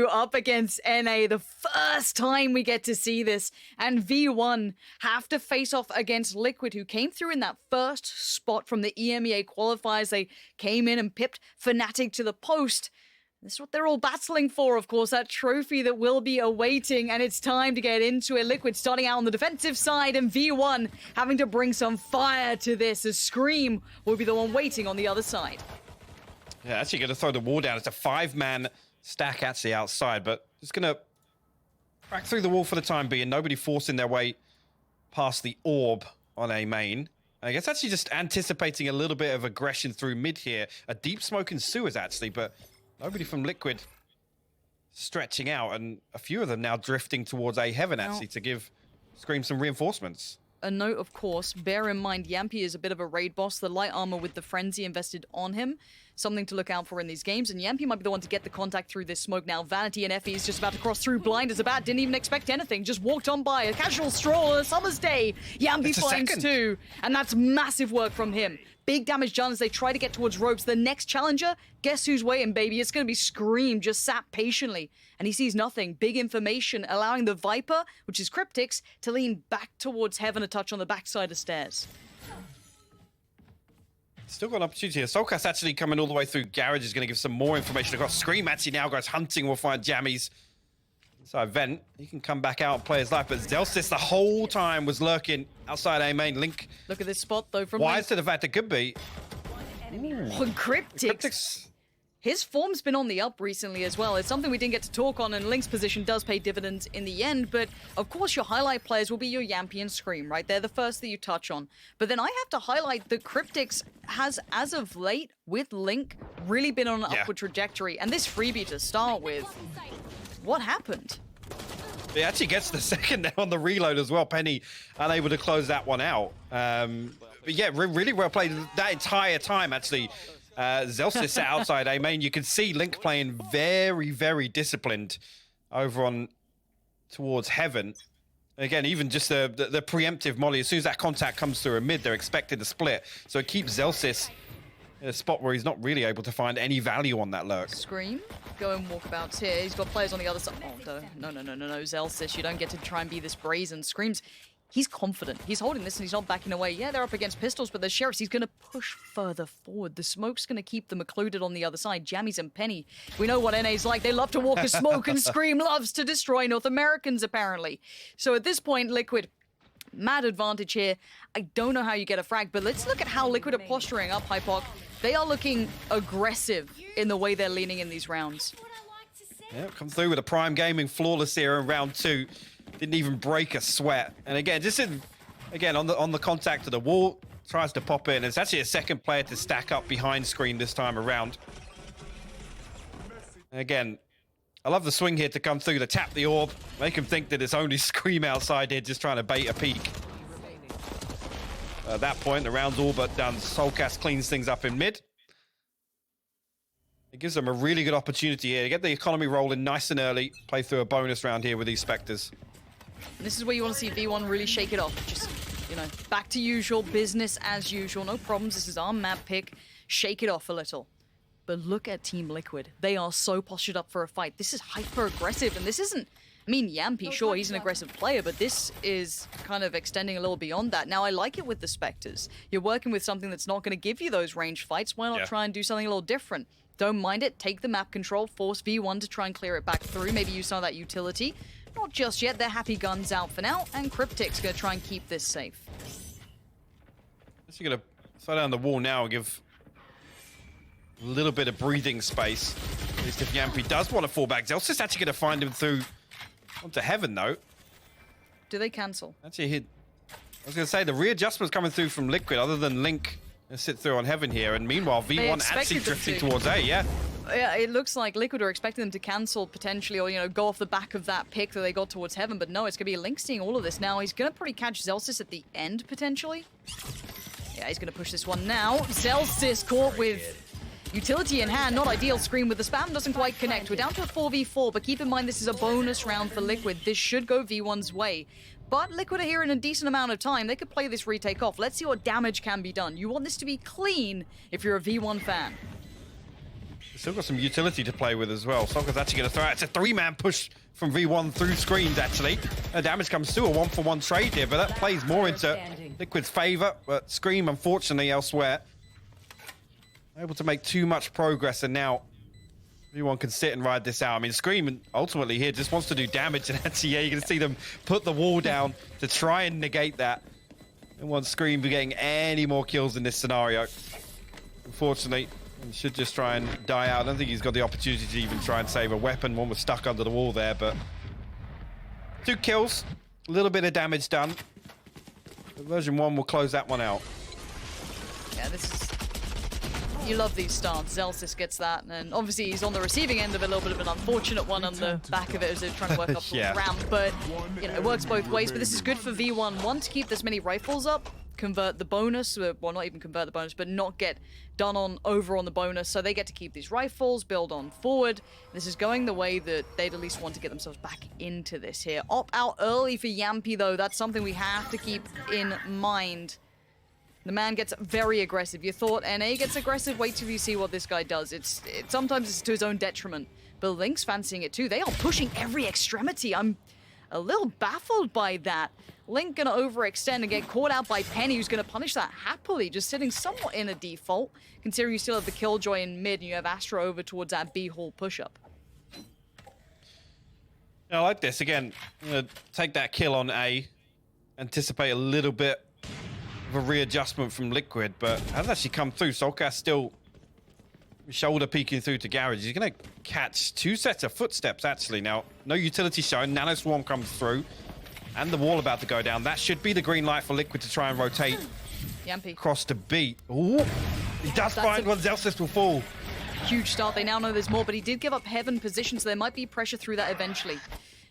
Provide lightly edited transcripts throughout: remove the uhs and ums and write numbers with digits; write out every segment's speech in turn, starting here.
2 up against NA. The first time we get to see this. And V1 have to face off against Liquid, who came through in that first spot from the EMEA qualifiers. They came in and pipped Fnatic to the post. This is what they're all battling for, of course, that trophy that will be awaiting, and it's time to get into it. Liquid starting out on the defensive side, and V1 having to bring some fire to this, as Scream will be the one waiting on the other side. Yeah, actually going to throw the wall down. It's a 5-man stack actually outside, but just going to crack through the wall for the time being. Nobody forcing their way past the orb on A main. I guess actually just anticipating a little bit of aggression through mid here. A deep smoke in sewers, actually, but nobody from Liquid stretching out, and a few of them now drifting towards A heaven, actually, to give Scream some reinforcements. A note, of course, bear in mind, Yampy is a bit of a raid boss. The light armor with the frenzy invested on him, something to look out for in these games, and Yampy might be the one to get the contact through this smoke now. Vanity and Effie is just about to cross through blind as a bat, didn't even expect anything, just walked on by. A casual stroll on a summer's day. Yampy finds 2, and that's massive work from him. Big damage done as they try to get towards ropes. The next challenger, guess who's waiting, baby? It's going to be Scream, just sat patiently. And he sees nothing. Big information, allowing the Viper, which is Cryptix, to lean back towards heaven a touch on the backside of stairs. Still got an opportunity here. Solcast actually coming all the way through Garage is going to give some more information across. Scream actually now goes hunting. We'll find Jammies. So Vent, he can come back out and play his life, but Zellsis the whole time was lurking outside A main. Link. Look at this spot though from Wise to the fact it could be. On Cryptix. His form's been on the up recently as well. It's something we didn't get to talk on, and Link's position does pay dividends in the end, but of course your highlight players will be your Yampy and Scream, right? They're the first that you touch on. But then I have to highlight that Cryptix has, as of late, with Link, really been on an upward trajectory, and this freebie to start with, what happened? He actually gets the second there on the reload as well. Penny unable to close that one out. But yeah, really well played that entire time, actually. Zellsis sat outside A main. You can see Link playing very, very disciplined over on towards heaven. Again, even just the preemptive molly, as soon as that contact comes through a mid, they're expected to split. So it keeps Zellsis in a spot where he's not really able to find any value on that lurk. Scream, going walkabouts here. He's got players on the other side. Oh, no, Zellsis, you don't get to try and be this brazen. Scream's, he's confident. He's holding this and he's not backing away. Yeah, they're up against pistols, but there's sheriffs. He's going to push further forward. The smoke's going to keep them occluded on the other side. Jammies and Penny, we know what NA's like. They love to walk a smoke, and Scream loves to destroy North Americans, apparently. So at this point, Liquid, mad advantage here. I don't know how you get a frag, but let's look at how Liquid are posturing up, Hypoc. They are looking aggressive in the way they're leaning in these rounds. Yeah, come through with a Prime Gaming flawless here in round 2. Didn't even break a sweat. And again, just on the contact of the wall, tries to pop in. It's actually a second player to stack up behind Screen this time around. And again, I love the swing here to come through to tap the orb, make him think that it's only Scream outside here just trying to bait a peek. At that point, the round's all but done. Soulcast cleans things up in mid. It gives them a really good opportunity here to get the economy rolling nice and early, play through a bonus round here with these Spectres. And this is where you want to see V1 really shake it off. Just, back to usual, business as usual. No problems. This is our map pick. Shake it off a little. But look at Team Liquid. They are so postured up for a fight. This is hyper-aggressive, and this isn't... I mean, Yampy, sure, he's an aggressive player, but this is kind of extending a little beyond that. Now, I like it with the Spectres. You're working with something that's not going to give you those ranged fights. Why not try and do something a little different? Don't mind it. Take the map control. Force V1 to try and clear it back through. Maybe use some of that utility. Not just yet. They're happy guns out for now, and Cryptix going to try and keep this safe. You're going to slow down the wall now and give a little bit of breathing space. At least if Yampy does want to fall back. Zellsis actually going to find him through onto heaven, though. Do they cancel? Actually, I was going to say, the readjustment's coming through from Liquid, other than Link sit through on heaven here. And meanwhile, V1 actually drifting towards A, Yeah, it looks like Liquid are expecting them to cancel potentially, or, go off the back of that pick that they got towards heaven. But no, it's going to be Link seeing all of this now. He's going to probably catch Zellsis at the end, potentially. Yeah, he's going to push this one now. Zellsis caught with utility in hand, not ideal. Scream with the spam doesn't quite connect. We're down to a 4v4, but keep in mind this is a bonus round for Liquid. This should go V1's way. But Liquid are here in a decent amount of time. They could play this retake off. Let's see what damage can be done. You want this to be clean if you're a V1 fan. Still got some utility to play with as well. Soccer's actually going to throw out. It's a 3-man push from V1 through screens, actually. Damage comes through, a 1-for-1 trade here, but that plays more into Liquid's favor. But Scream, unfortunately, elsewhere. Able to make too much progress, and now V1 can sit and ride this out. I mean, Scream ultimately here just wants to do damage, and actually, yeah, you can see them put the wall down to try and negate that. And want Scream be getting any more kills in this scenario. Unfortunately, he should just try and die out. I don't think he's got the opportunity to even try and save a weapon. One was stuck under the wall there, but 2 kills, a little bit of damage done. Version 1 will close that one out. Yeah, this is... You love these starts. Zelsis gets that, and obviously he's on the receiving end of a little bit of an unfortunate one on the back of it as they're trying to work up Yeah. the ramp, but you know, it works both ways. But this is good for V1. One, to keep this many rifles up, convert the bonus, well, not even convert the bonus, but not get done on over on the bonus, so they get to keep these rifles, build on forward. This is going the way that they'd at least want to get themselves back into this here. Opt out early for Yampy, though. That's something we have to keep in mind. The man gets very aggressive. You thought NA gets aggressive? Wait till you see what this guy does. Sometimes it's to his own detriment. But Link's fancying it too. They are pushing every extremity. I'm a little baffled by that. Link gonna overextend and get caught out by Penny, who's gonna punish that happily, just sitting somewhat in a default, considering you still have the Killjoy in mid and you have Astra over towards that B-hall push-up. I like this. Again, I'm gonna take that kill on A, anticipate a little bit of a readjustment from Liquid, but hasn't actually come through. Solcast still shoulder peeking through to Garage. He's going to catch 2 sets of footsteps, actually. Now, no utility shown. Nano Swarm comes through, and the wall about to go down. That should be the green light for Liquid to try and rotate Yampy. across to B. Ooh, he does find one. Zelsis will fall. Huge start. They now know there's more, but he did give up Heaven position, so there might be pressure through that eventually.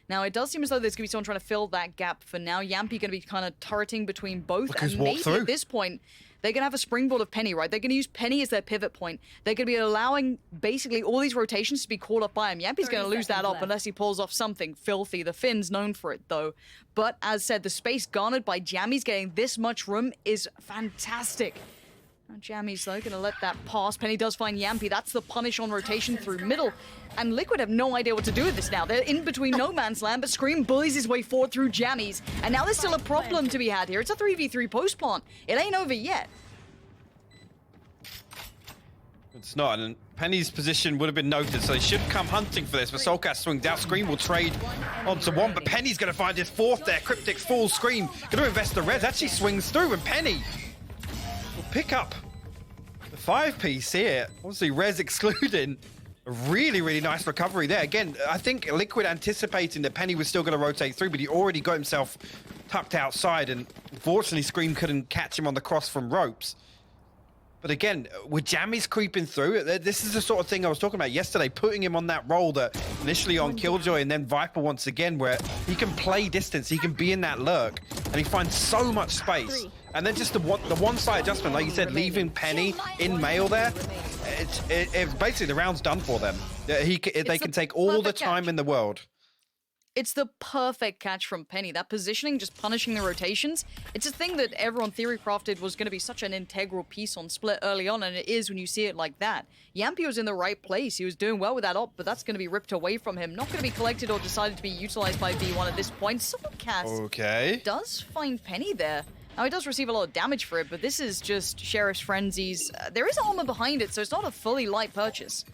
Now, it does seem as though there's going to be someone trying to fill that gap for now. Yampy going to be kind of turreting between both. Because and maybe at this point, they're going to have a springboard of Penny, right? They're going to use Penny as their pivot point. They're going to be allowing basically all these rotations to be caught up by him. Yampy's going to lose that up unless he pulls off something filthy. The Finn's known for it, though. But as said, the space garnered by Jammies getting this much room is fantastic. Now, Jammies, though, going to let that pass. Penny does find Yampy. That's the punish on rotation through middle. And Liquid have no idea what to do with this now. They're in between no man's land, but Scream bullies his way forward through Jammies. And now there's still a problem to be had here. It's a 3v3 post plant. It ain't over yet. It's not, and Penny's position would have been noted, so they should come hunting for this, but Soulcast swings out. Scream will trade onto one, but Penny's going to find his 4th there. Cryptic's full. Scream going to invest the res, actually swings through, and Penny will pick up the 5-piece here. Obviously, res excluding. A really, really nice recovery there. Again, I think Liquid anticipating that Penny was still going to rotate through, but he already got himself tucked outside, and unfortunately, Scream couldn't catch him on the cross from ropes. But again, with Jammies creeping through, this is the sort of thing I was talking about yesterday, putting him on that role that initially on Killjoy and then Viper once again, where he can play distance, he can be in that lurk, and he finds so much space. And then just the one side adjustment, like you said, leaving Penny in mail there, it's basically the round's done for them. They can take all the time in the world. It's the perfect catch from Penny. That positioning, just punishing the rotations, it's a thing that everyone theory crafted was going to be such an integral piece on Split early on, and it is when you see it like that. Yampy was in the right place. He was doing well with that op, but that's going to be ripped away from him. Not going to be collected or decided to be utilized by V1 at this point. Soulcast does find Penny there. Now, he does receive a lot of damage for it, but this is just Sheriff's Frenzies. There is armor behind it, so it's not a fully light purchase.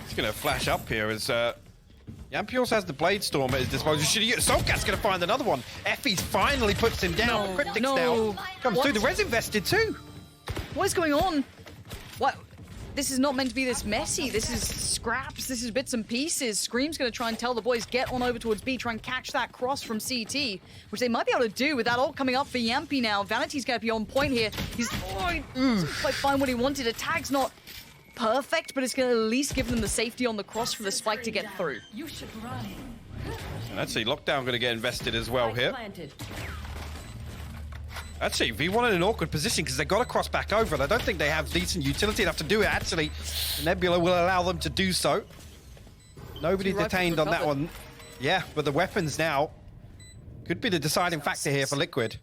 It's going to flash up here as Yampy also has the Blade Storm at his disposal. Soulcast's going to find another one. Effie's finally puts him down. Cryptic's down. Comes through. The res invested too. What is going on? What? This is not meant to be this messy. This is scraps. This is bits and pieces. Scream's going to try and tell the boys, get on over towards B, try and catch that cross from CT, which they might be able to do with that ult coming up for Yampy now. Vanity's going to be on point here. He's doesn't quite find what he wanted. A tag's not perfect, but it's going to at least give them the safety on the cross for the spike to get through. And actually, Lockdown going to get invested as well here. Actually, V1 in an awkward position because they got to cross back over, and I don't think they have decent utility enough to do it, actually. Nebula will allow them to do so. Nobody detained on that one. Yeah, but the weapons now could be the deciding factor here for Liquid.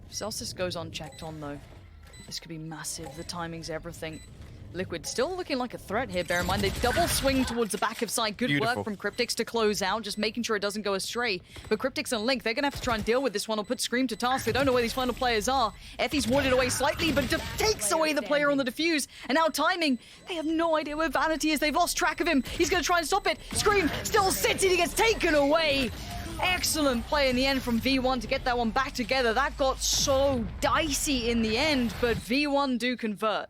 Celsius goes unchecked on, though. This could be massive. The timing's everything. Liquid still looking like a threat here, bear in mind. They double swing towards the back of side. Good Beautiful. work from Cryptix to close out, just making sure it doesn't go astray. But Cryptix and Link, they're going to have to try and deal with this one or put Scream to task. They don't know where these final players are. Effie's warded away slightly, but takes away the player on the defuse. And now timing, they have no idea where Vanity is. They've lost track of him. He's going to try and stop it. Scream still sits and he gets taken away. Excellent play in the end from V1 to get that one back together. That got so dicey in the end, but V1 do convert.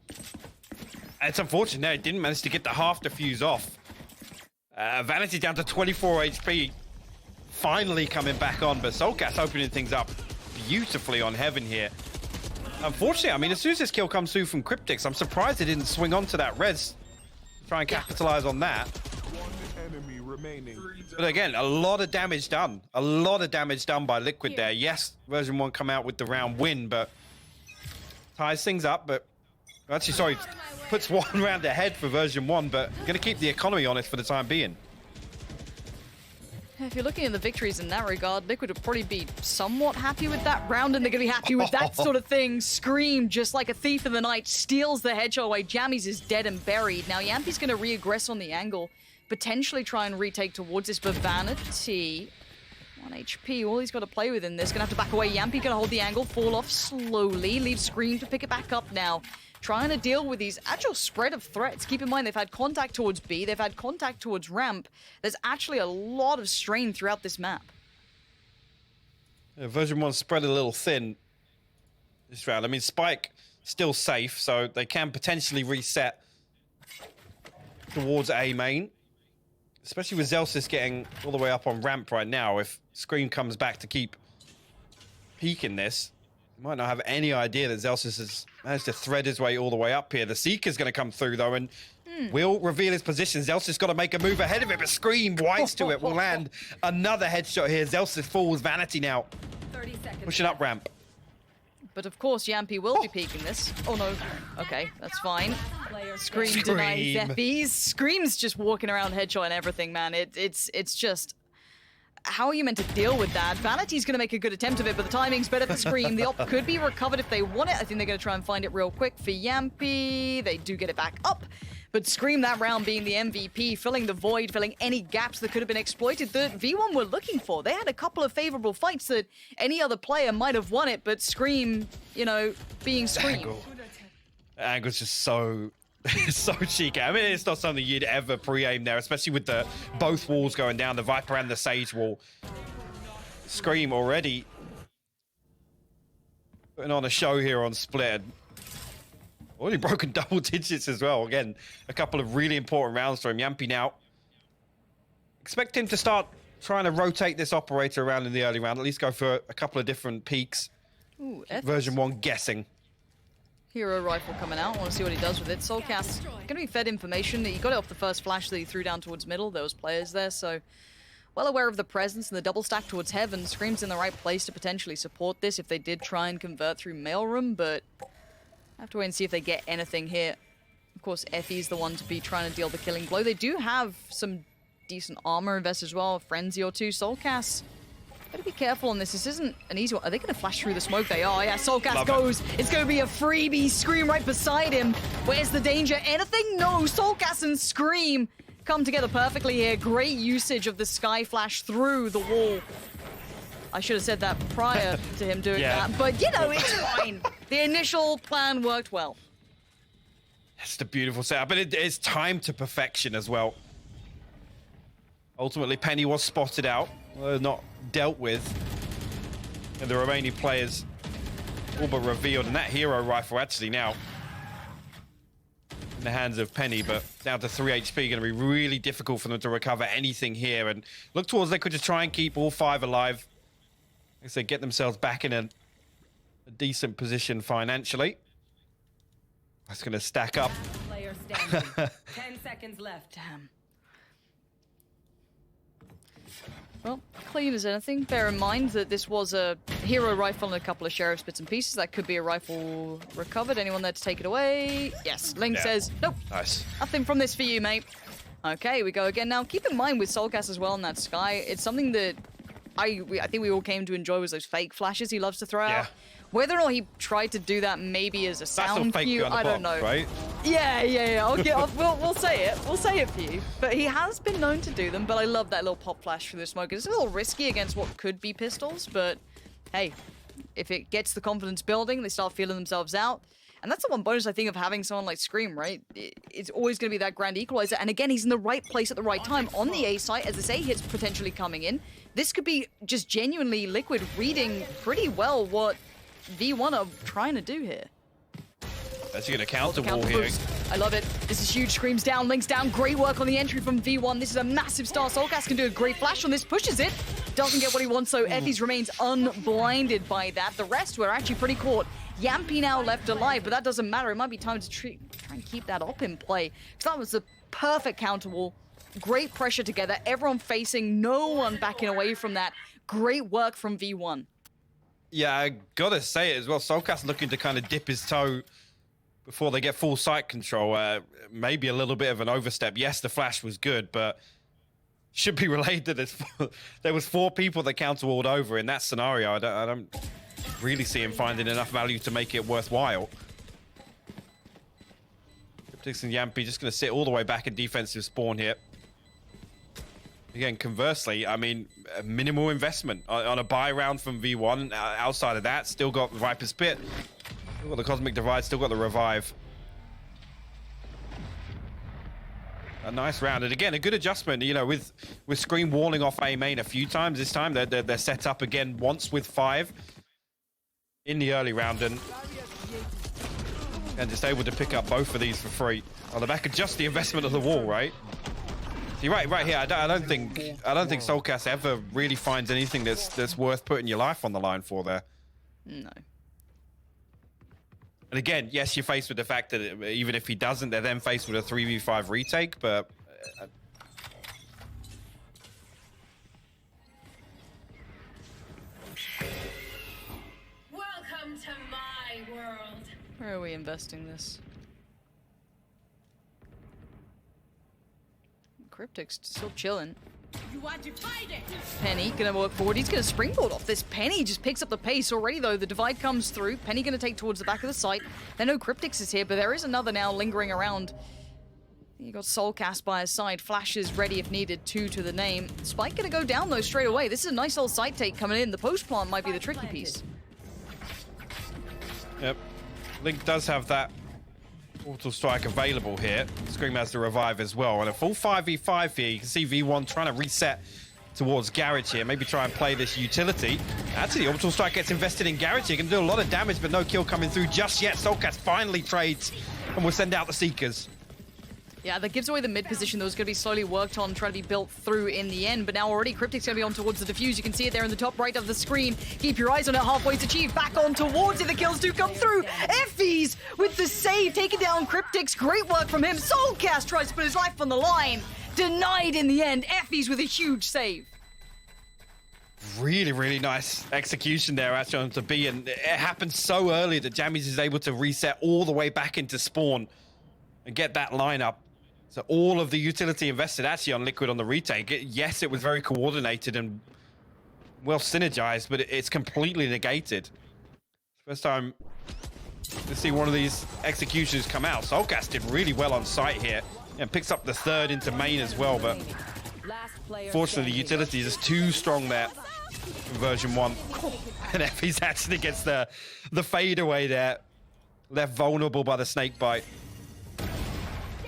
It's unfortunate it didn't manage to get the half defuse off. Vanity down to 24 HP. Finally coming back on, but Soulcast opening things up beautifully on Heaven here. Unfortunately, I mean, as soon as this kill comes through from Cryptix, I'm surprised they didn't swing onto that res. Try and capitalize on that. But again, a lot of damage done. A lot of damage done by Liquid there. Yes, version 1 come out with the round win, but ties things up, but actually, sorry, puts one round ahead for version 1, but going to keep the economy honest for the time being. If you're looking at the victories in that regard, Liquid would probably be somewhat happy with that round, and they're going to be happy with that sort of thing. Scream, just like a thief in the night, steals the headshot away. Jammies is dead and buried. Now, Yampy's going to re-aggress on the angle, potentially try and retake towards this, but Vanity, 1 HP, all he's got to play with in this. Going to have to back away. Yampy going to hold the angle, fall off slowly, leave Scream to pick it back up now. Trying to deal with these actual spread of threats. Keep in mind, they've had contact towards B, they've had contact towards ramp. There's actually a lot of strain throughout this map. Yeah, version 1 spread a little thin this round. I mean, Spike still safe, so they can potentially reset towards A main. Especially with Zelsis getting all the way up on ramp right now. If Scream comes back to keep peeking this, you might not have any idea that Zelsis has managed to thread his way all the way up here. The Seeker's going to come through, though, and will reveal his position. Zelsis got to make a move ahead of it, but Scream whites to it. Will land another headshot here. Zelsis falls. Vanity now 30 seconds. pushing up ramp. But of course, Yampy will be peeking this. Oh no. Okay, that's fine. Scream denies Zeppies. Scream's just walking around headshot and everything, man. It's just... How are you meant to deal with that? Vanity's going to make a good attempt of it, but the timing's better for Scream. The op could be recovered if they want it. I think they're going to try and find it real quick for Yampy. They do get it back up. But Scream that round being the MVP, filling the void, filling any gaps that could have been exploited that V1 were looking for. They had a couple of favorable fights that any other player might have won it, but Scream, you know, being Scream. The angle's just so... so cheeky. I mean, it's not something you'd ever pre-aim there, especially with the both walls going down, the Viper and the Sage wall. Scream already putting on a show here on Split. Already broken double digits as well. Again, a couple of really important rounds for him. Yampy now. Expect him to start trying to rotate this operator around in the early round, at least go for a couple of different peaks. Ooh, version 1 guessing. Hero rifle coming out. I want to see what he does with it. Soulcast going to be fed information. He got it off the first flash that he threw down towards middle. There was players there, so well aware of the presence and the double stack towards Heaven. Scream's in the right place to potentially support this if they did try and convert through Mailroom, but I have to wait and see if they get anything here. Of course, Effie's the one to be trying to deal the killing blow. They do have some decent armor invest as well, a frenzy or two. Soulcast, better be careful on this. This isn't an easy one. Are they going to flash through the smoke? They are. Yeah, Soulcast goes. It's going to be a freebie. Scream right beside him. Where's the danger? Anything? No. Soulcast and Scream come together perfectly here. Great usage of the Sky Flash through the wall. I should have said that prior to him doing that. But, you know, it's fine. The initial plan worked well. That's the beautiful setup. But it is timed to perfection as well. Ultimately, Penny was spotted out. Not dealt with, and the remaining players all but revealed, and that hero rifle actually now in the hands of Penny, but down to 3 HP, going to be really difficult for them to recover anything here, and look towards Liquid to try and keep all 5 alive. Like I said, get themselves back in a decent position financially. That's going to stack up. Player standing. 10 seconds left. Damn. Well, clean as anything. Bear in mind that this was a hero rifle and a couple of sheriff's bits and pieces. That could be a rifle recovered. Anyone there to take it away? Yes. Link says, nope. Nice. Nothing from this for you, mate. Okay, we go again. Now, keep in mind with Soulcast as well in that Sky, it's something that I think we all came to enjoy was those fake flashes he loves to throw out. Whether or not he tried to do that maybe as a That's sound a fake cue, on the I don't box, know. right? Yeah. We'll say it. We'll say it for you. But he has been known to do them. But I love that little pop flash through the smoke. It's a little risky against what could be pistols, but hey, if it gets the confidence building, they start feeling themselves out. And that's the one bonus I think of having someone like Scream, right? It's always going to be that grand equalizer. And again, he's in the right place at the right time on the A site as this A hit's potentially coming in. This could be just genuinely Liquid reading pretty well what V1 are trying to do here. That's going to counter wall here. I love it. This is huge. Screams down, links down. Great work on the entry from V1. This is a massive start. Soulcast can do a great flash on this. Pushes it. Doesn't get what he wants, so Effys remains unblinded by that. The rest were actually pretty caught. Yampy now left alive, but that doesn't matter. It might be time to try and keep that op in play. Because that was the perfect counter wall. Great pressure together. Everyone facing, no one backing away from that. Great work from V1. Yeah, I gotta say it as well. Soulcast looking to kind of dip his toe before they get full sight control. Maybe a little bit of an overstep. Yes, the flash was good, but should be relayed that there was 4 people that counter-walled over in that scenario. I don't really see him finding enough value to make it worthwhile. Cryptix and Yampy just going to sit all the way back in defensive spawn here. Again, conversely, I mean, minimal investment on a buy round from V1. Outside of that, still got Viper's Pit, still got the Cosmic Divide, still got the Revive. A nice round, and again, a good adjustment. You know, with Scream walling off A main a few times this time, they're set up again once with 5 in the early round, and just able to pick up both of these for free on the back of just the investment of the wall, right? You're right here. I don't think Soulcast ever really finds anything that's worth putting your life on the line for there. No. And again, yes, you're faced with the fact that even if he doesn't, they're then faced with a 3v5 retake, but Welcome to my world. Where are we investing this? Cryptix still chilling. You want to fight it? Penny gonna work forward. He's gonna springboard off this. Penny just picks up the pace already, though. The divide comes through. Penny gonna take towards the back of the site. They know Cryptix is here, but there is another now lingering around. You got Soulcast by his side. Flash is ready if needed. 2 to the name. Spike gonna go down though straight away. This is a nice old site take coming in. The post plant might be the tricky piece. yep, Link does have that Portal Strike available here. Scream has the Revive as well. And a full 5v5 here. You can see V1 trying to reset towards Garage here. Maybe try and play this utility. Actually, Orbital Strike gets invested in Garage here. Can do a lot of damage, but no kill coming through just yet. Soulcast finally trades and will send out the Seekers. Yeah, that gives away the mid position that was going to be slowly worked on, trying to be built through in the end. But now already Cryptic's going to be on towards the defuse. You can see it there in the top right of the screen. Keep your eyes on it. Halfway's achieved. Back on towards it. The kills do come through. Effys with the save, taking down Cryptic's. Great work from him. Soulcast tries to put his life on the line. Denied in the end. Effys with a huge save. Really, really nice execution there actually on to B, and it happened so early that Jammies is able to reset all the way back into spawn and get that lineup. So all of the utility invested actually on Liquid on the retake. Yes, it was very coordinated and well synergized, but it's completely negated. First time to see one of these executions come out. Soulcast did really well on site here and picks up the 3rd into main as well, but fortunately the utility is just too strong there in version 1. And Effys actually gets the fade away there, left vulnerable by the snake bite.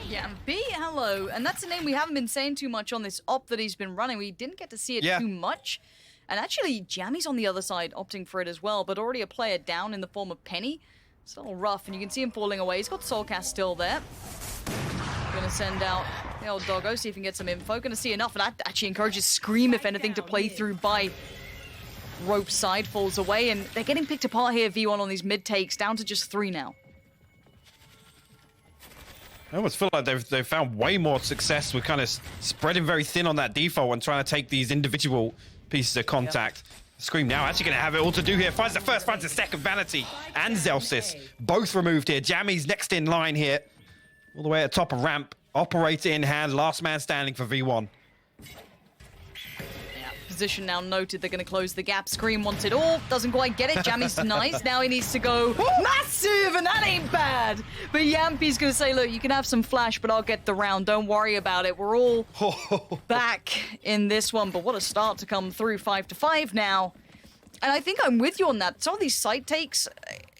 Yeah, B, hello. And that's a name we haven't been saying too much on this op that he's been running. We didn't get to see it too much. And actually, Jammy's on the other side opting for it as well, but already a player down in the form of Penny. It's a little rough, and you can see him falling away. He's got Soulcast still there. Gonna send out the old doggo, see if he can get some info. Gonna see enough, and that actually encourages Scream, if anything, to play through by Rope side. Falls away, and they're getting picked apart here, V1 on these mid takes, down to just 3 now. I almost feel like they've found way more success with kind of spreading very thin on that default and trying to take these individual pieces of contact. Yep. Scream now actually going to have it all to do here. Finds the first, finds the second. Vanity and Zelsis both removed here. Jammy's next in line here. All the way at the top of ramp. Operator in hand. Last man standing for V1. position now noted. They're going to close the gap. Scream wants it all. Doesn't quite get it. Jammy's denies. Now he needs to go massive, and that ain't bad. But Yampy's going to say, look, you can have some flash, but I'll get the round. Don't worry about it. We're all back in this one. But what a start to come through. 5-5 now. And I think I'm with you on that. Some of these side takes,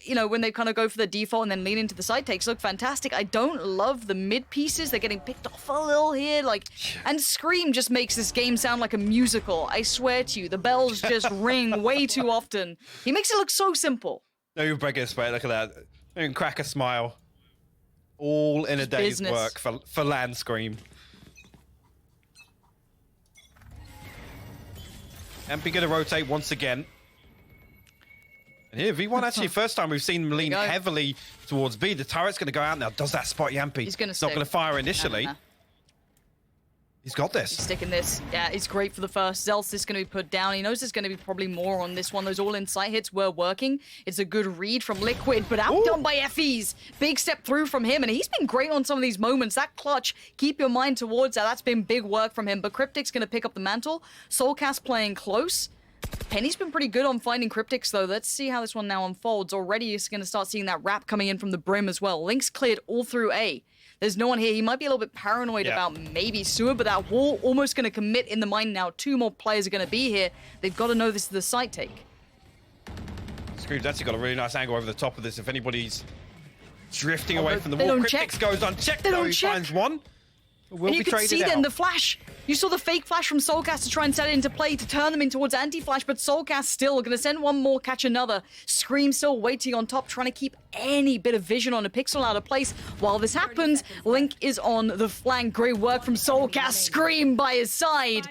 you know, when they kind of go for the default and then lean into the side takes, look fantastic. I don't love the mid pieces. They're getting picked off a little here. Like, and Scream just makes this game sound like a musical. I swear to you, the bells just ring way too often. He makes it look so simple. No, you're breaking a sweat. Look at that. You can crack a smile. All in a day's business. work for Land Scream. Ampy gonna rotate once again. And here, V1 actually, first time we've seen him lean heavily towards B. The turret's going to go out now. Does that spot Yampy? He's going to not going to fire initially. Nah. He's got this. He's sticking this. Yeah, it's great for the first. Zel's is going to be put down. He knows there's going to be probably more on this one. Those all-in sight hits were working. It's a good read from Liquid, but outdone by FEs. Big step through from him, and he's been great on some of these moments. That clutch, keep your mind towards that. That's been big work from him, but Cryptic's going to pick up the mantle. Soulcast playing close. Penny's been pretty good on finding Cryptics, though. Let's see how this one now unfolds. Already, he's going to start seeing that wrap coming in from the brim as well. Link's cleared all through A. There's no one here. He might be a little bit paranoid about maybe Sewer, but that wall almost going to commit in the mind now. 2 more players are going to be here. They've got to know this is the site take. Scream's actually got a really nice angle over the top of this. If anybody's drifting away from the they wall, don't Cryptics check. goes unchecked, They though. don't He check. finds one. Will And be you could traded see out. then the flash. You saw the fake flash from Soulcast to try and set it into play to turn them in towards anti-flash, but Soulcast still going to send one more, catch another. Scream still waiting on top, trying to keep any bit of vision on a pixel out of place. While this happens, Link is on the flank. Great work from Soulcast. Scream by his side.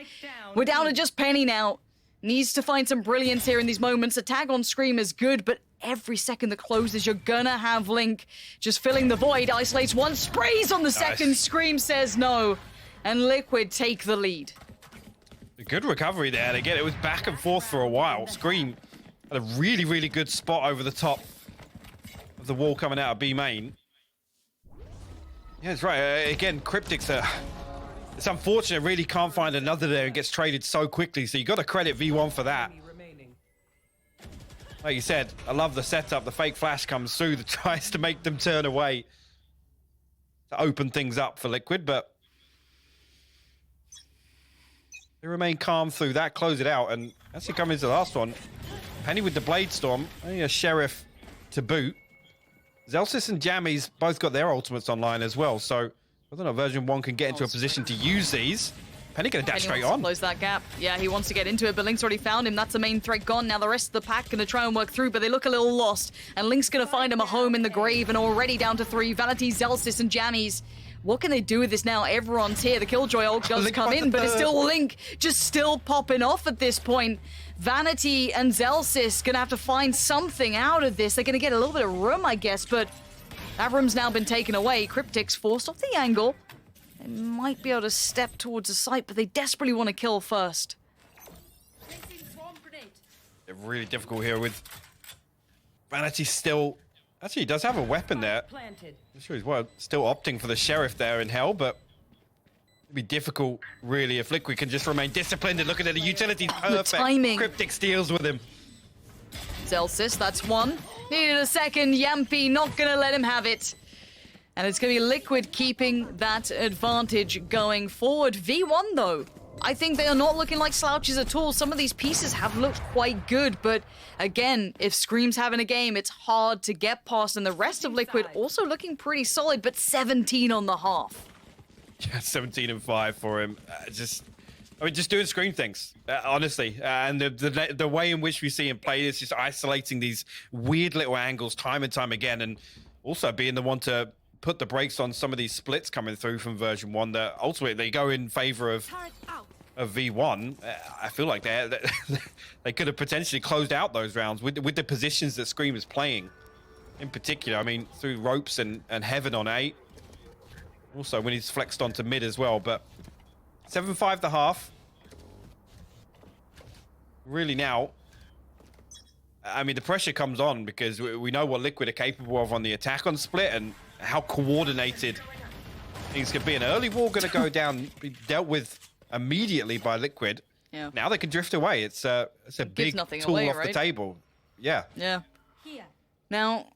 We're down to just Penny now. Needs to find some brilliance here in these moments. A tag on Scream is good, but every second that closes, you're gonna have Link just filling the void. Isolates one, sprays on the second. Scream says no. And Liquid take the lead. A good recovery there. And again, it was back and forth for a while. Scream had a really, really good spot over the top of the wall coming out of B main. Yeah, that's right. Again, Cryptics are... It's unfortunate, really can't find another there and gets traded so quickly. So you got to credit V1 for that. Like you said, I love the setup. The fake flash comes through that tries to make them turn away to open things up for Liquid, but they remain calm through that, close it out, and actually come into the last one. Penny with the Blade Storm, only a Sheriff to boot. Zelsis and Jammies both got their ultimates online as well, so I don't know if version 1 can get into a position to use these. Penny gonna dash straight on. Close that gap. Yeah, he wants to get into it, but Link's already found him. That's the main threat gone. Now the rest of the pack gonna try and work through, but they look a little lost. And Link's gonna find him a home in the grave, and already down to 3. Vanity, Zelsis, and Jammies. What can they do with this now? Everyone's here. The Killjoy ult does Link come by in, the but it's third. still Link just still popping off at this point. Vanity and Zelsis gonna have to find something out of this. They're gonna get a little bit of room, I guess, but that room's now been taken away. Cryptics forced off the angle. They might be able to step towards the site, but they desperately want to kill first. They're really difficult here with Vanity still... Actually, he does have a weapon there. I'm sure he's still opting for the Sheriff there in Hell, but it'd be difficult, really, if Liquid can just remain disciplined and looking at the utility. Perfect. timing. Cryptic steals with him. Zelsis, that's one. Needed a second. Yampy not gonna let him have it. And it's gonna be Liquid keeping that advantage going forward. V1 though, I think they are not looking like slouches at all. Some of these pieces have looked quite good, but again, if Scream's having a game, it's hard to get past. And the rest of Liquid also looking pretty solid, but 17 on the half. Yeah, 17 and 5 for him. Just doing Scream things, honestly. And the way in which we see him play is just isolating these weird little angles time and time again, and also being the one to put the brakes on some of these splits coming through from version 1 that ultimately they go in favor of V1. I feel like they could have potentially closed out those rounds with the positions that Scream is playing. In particular, I mean, through ropes and Heaven on 8. Also, when he's flexed onto mid as well, but 7-5 the half. Really now, I mean, the pressure comes on because we know what Liquid are capable of on the attack on split and how coordinated things could be. An early wall going to go down, be dealt with immediately by Liquid. Yeah. Now they can drift away. It's a big nothing tool away, off right? the table. Yeah. Yeah. Here. Now,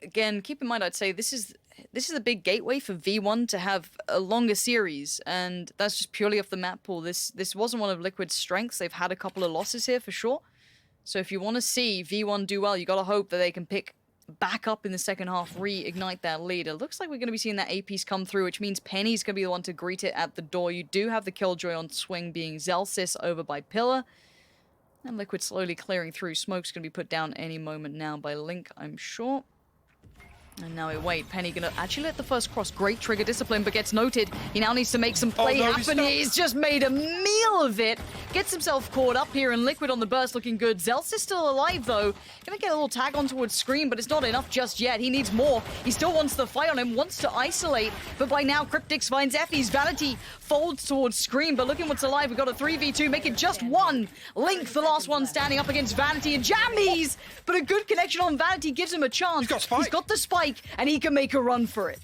again, keep in mind, I'd say this is a big gateway for V1 to have a longer series, and that's just purely off the map pool. This wasn't one of Liquid's strengths. They've had a couple of losses here for sure. So if you want to see V1 do well, you got to hope that they can pick back up in the second half, reignite that lead. It looks like we're going to be seeing that A piece come through, which means Penny's going to be the one to greet it at the door. You do have the Killjoy on swing, being Zelsis over by Pillar. And Liquid slowly clearing through. Smoke's going to be put down any moment now by Link, I'm sure. And now we wait. Penny gonna actually let the first cross. Great trigger discipline, but gets noted. He now needs to make some play happen. He's just made a meal of it. Gets himself caught up here, and Liquid on the burst looking good. Zel's is still alive, though. Gonna get a little tag on towards Scream, but it's not enough just yet. He needs more. He still wants the fight on him, wants to isolate, but by now Cryptix finds Effie's. Vanity folds towards Scream, but look at what's alive. We've got a 3v2, make it just one. Link, the last one, standing up against Vanity and Jammies, but a good connection on Vanity gives him a chance. He's got spike. He's got the spike, and he can make a run for it.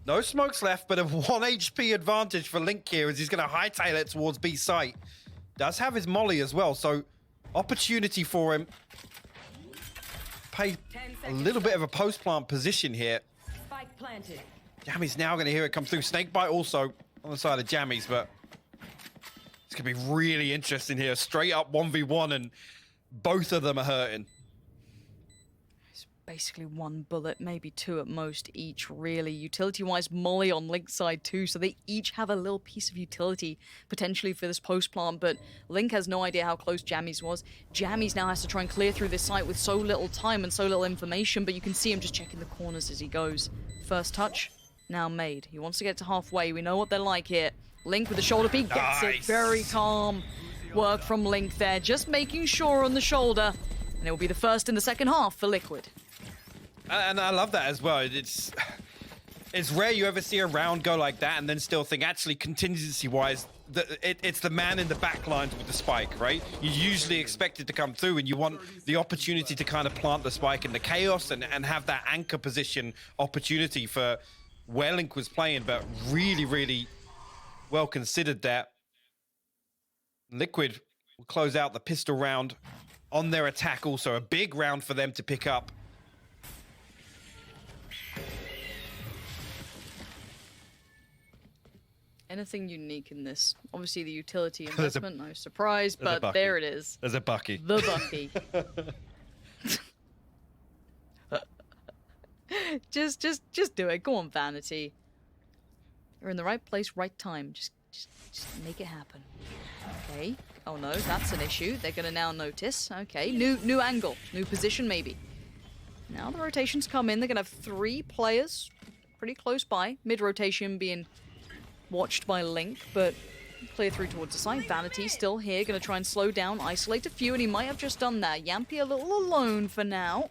No smokes left, but a 1 HP advantage for Link here as he's going to hightail it towards B site. Does have his molly as well, so opportunity for him. Play a little bit of a post-plant position here. Spike planted. Jammies now going to hear it come through. Snakebite also on the side of Jammies, but it's going to be really interesting here. Straight up 1v1, and both of them are hurting. Basically one bullet, maybe two at most each, really. Utility-wise, Molly on Link's side too, so they each have a little piece of utility potentially for this post-plant, but Link has no idea how close Jammies was. Jammies now has to try and clear through this site with so little time and so little information, but you can see him just checking the corners as he goes. First touch, now made. He wants to get to halfway. We know what they're like here. Link with the shoulder peek, gets it. Very calm work from Link there, just making sure on the shoulder, and it will be the first in the second half for Liquid. And I love that as well. It's rare you ever see a round go like that and then still think, actually, contingency-wise, it's the man in the back lines with the spike, right? You usually expect it to come through, and you want the opportunity to kind of plant the spike in the chaos and have that anchor position opportunity for where Link was playing, but really, really well considered that. Liquid will close out the pistol round on their attack also. A big round for them to pick up. Anything unique in this? Obviously the utility investment, no surprise, but there it is. There's a Bucky. The Bucky. just do it. Go on, Vanity. You're in the right place, right time. Just make it happen. Okay. Oh no, that's an issue. They're gonna now notice. Okay, new angle, new position maybe. Now the rotations come in. They're gonna have 3 players pretty close by. Mid rotation being watched by Link, but clear through towards the side. Vanity still here, gonna try and slow down, isolate a few, and he might have just done that. Yampy a little alone for now.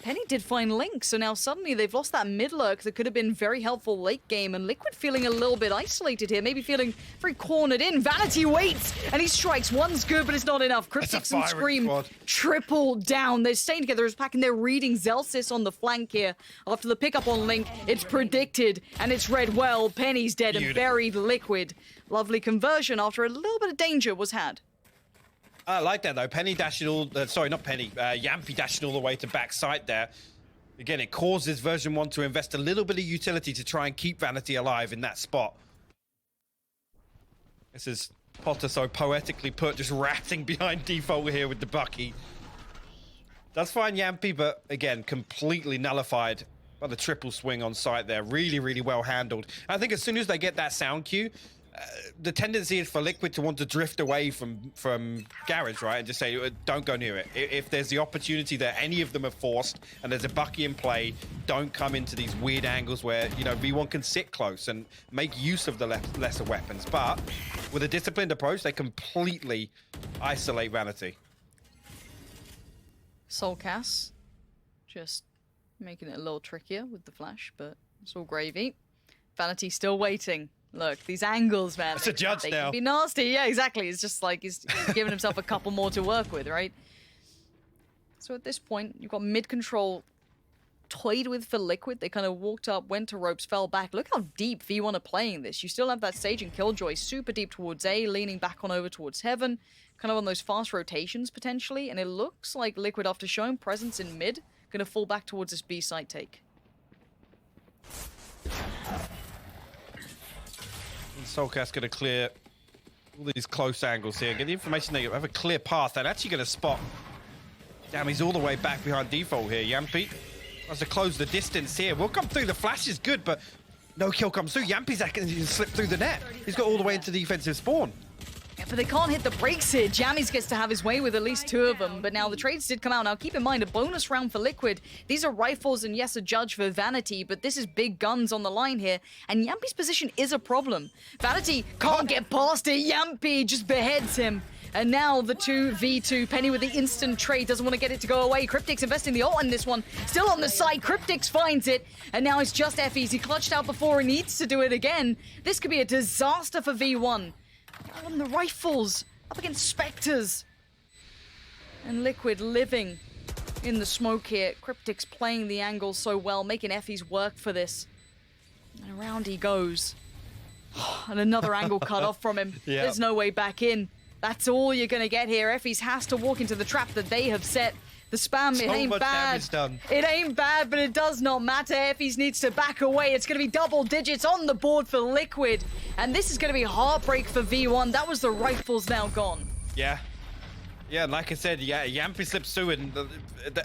Penny did find Link, so now suddenly they've lost that mid lurk that could have been very helpful late game, and Liquid feeling a little bit isolated here, maybe feeling very cornered in. Vanity waits, and he strikes. One's good, but it's not enough. Cryptix and Scream triple down. They're staying together as packing. They're reading Zelsis on the flank here. After the pickup on Link, it's predicted, and it's read well. Penny's dead and buried. Liquid. Lovely conversion after a little bit of danger was had. I like that though. Penny dashing all, sorry, not Penny. Yampy dashing all the way to backside there. Again, it causes version 1 to invest a little bit of utility to try and keep Vanity alive in that spot. This is Potter so poetically put, just ratting behind default here with the Bucky. Does find Yampy, but again, completely nullified by the triple swing on site there. Really, really well handled. I think as soon as they get that sound cue, the tendency is for Liquid to want to drift away from Garage, right? And just say, don't go near it. If there's the opportunity that any of them are forced and there's a Bucky in play, don't come into these weird angles where, you know, V1 can sit close and make use of the lesser weapons. But with a disciplined approach, they completely isolate Vanity. Soulcast, just making it a little trickier with the flash, but it's all gravy. Vanity still waiting. Look, these angles, man. It's a judge they now. Can be nasty. Yeah, exactly. It's just like he's giving himself a couple more to work with, right? So at this point, you've got mid control toyed with for Liquid. They kind of walked up, went to ropes, fell back. Look how deep V1 are playing this. You still have that Sage and Killjoy super deep towards A, leaning back on over towards Heaven, kind of on those fast rotations potentially, and it looks like Liquid, after showing presence in mid, gonna fall back towards this B site take. Soulcast gonna clear all these close angles here. Get the information they have a clear path. They're actually gonna spot. Damn, he's all the way back behind default here. Yampi has to close the distance here. We'll come through. The flash is good, but no kill comes through. Yampi's actually going to slip through the net. He's got all the way into defensive spawn. Yeah, but they can't hit the brakes here. Jammies gets to have his way with at least 2 of them, but now the trades did come out. Now keep in mind, a bonus round for Liquid. These are rifles and yes, a judge for Vanity, but this is big guns on the line here, and Yampi's position is a problem. Vanity can't get past it. Yampi just beheads him. And now the 2v2. Penny with the instant trade. Doesn't want to get it to go away. Cryptic's investing the ult in this one. Still on the side. Cryptix finds it. And now it's just Effie's. He clutched out before. He needs to do it again. This could be a disaster for V1. On the rifles. Up against Spectres. And Liquid living in the smoke here. Cryptix playing the angle so well. Making Effie's work for this. And around he goes. And another angle cut off from him. Yeah. There's no way back in. That's all you're going to get here. Effie's has to walk into the trap that they have set. The spam, it ain't bad. It ain't bad, but it does not matter. Effie's needs to back away. It's going to be double digits on the board for Liquid. And this is going to be heartbreak for V1. That was the rifles now gone. Yeah. Yeah, and like I said, yeah, Yampi slips through, and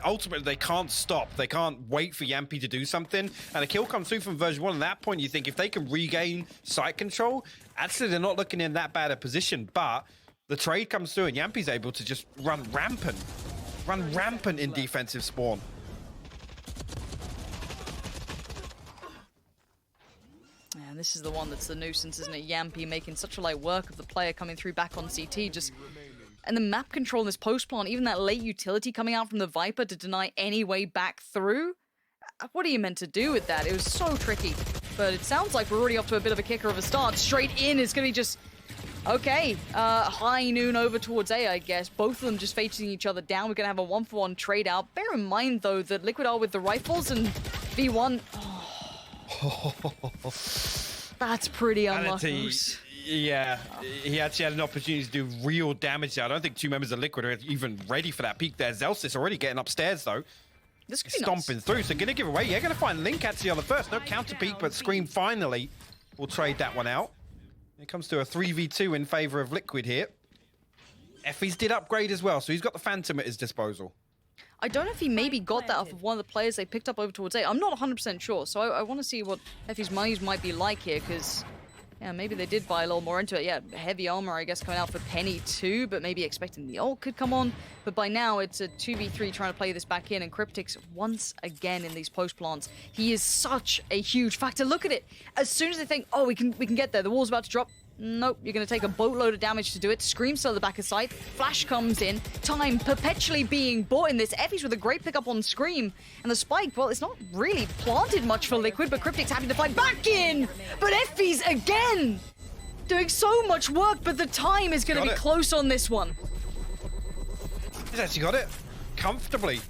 ultimately they can't stop. They can't wait for Yampi to do something. And a kill comes through from version 1. At that point, you think if they can regain site control, actually they're not looking in that bad a position. But the trade comes through, and Yampi's able to just run rampant in defensive spawn. Yeah, this is the one that's the nuisance, isn't it? Yampi making such a light work of the player coming through back on CT. Just and the map control in this post plant, even that late utility coming out from the Viper to deny any way back through. What are you meant to do with that? It was so tricky. But it sounds like we're already off to a bit of a kicker of a start. Straight in is going to be just... Okay, high noon over towards A, I guess. Both of them just facing each other down. We're going to have a 1-for-1 trade out. Bear in mind, though, that Liquid are with the rifles and V1... Oh. That's pretty unlucky. Yeah, he actually had an opportunity to do real damage there. I don't think 2 members of Liquid are even ready for that peak there. Zelsis already getting upstairs, though. This could be stomping nice. through, so going to give away. Yeah, going to find Link actually on the first. No counter peak, but Scream finally will trade that one out. It comes to a 3v2 in favor of Liquid here. Effie's did upgrade as well, so he's got the Phantom at his disposal. I don't know if he maybe got that off of one of the players they picked up over towards A. I'm not 100% sure, so I want to see what Effie's monies might be like here, because... Yeah, maybe they did buy a little more into it. Yeah, heavy armor, I guess, coming out for Penny too, but maybe expecting the ult could come on. But by now, it's a 2v3 trying to play this back in, and Cryptix, once again in these post plants, he is such a huge factor. Look at it. As soon as they think, oh, we can get there, the wall's about to drop. Nope, you're going to take a boatload of damage to do it. Scream still at the back of sight. Flash comes in. Time perpetually being bought in this. Effie's with a great pickup on Scream. And the spike, well, it's not really planted much for Liquid, but Cryptic's happy to fight back in. But Effie's again doing so much work, but the time is going to be close on this one. He's actually got it comfortably.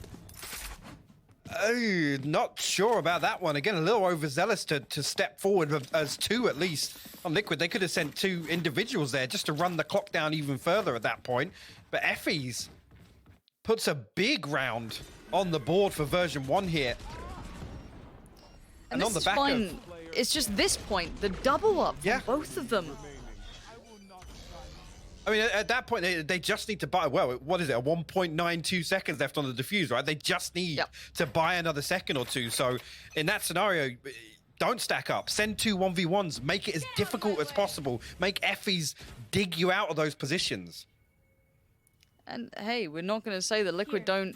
Oh, not sure about that one. Again, a little overzealous to step forward as 2 at least on Liquid. They could have sent 2 individuals there just to run the clock down even further at that point. But Effie's puts a big round on the board for version 1 here. And on the back of... It's just this point, the double up from both of them. I mean, at that point, they just need to buy, well, what is it, 1.92 seconds left on the defuse, right? They just need to buy another second or 2. So in that scenario, don't stack up. Send 2 1v1s. Make it as difficult as possible. Make Effies dig you out of those positions. And hey, we're not going to say that Liquid don't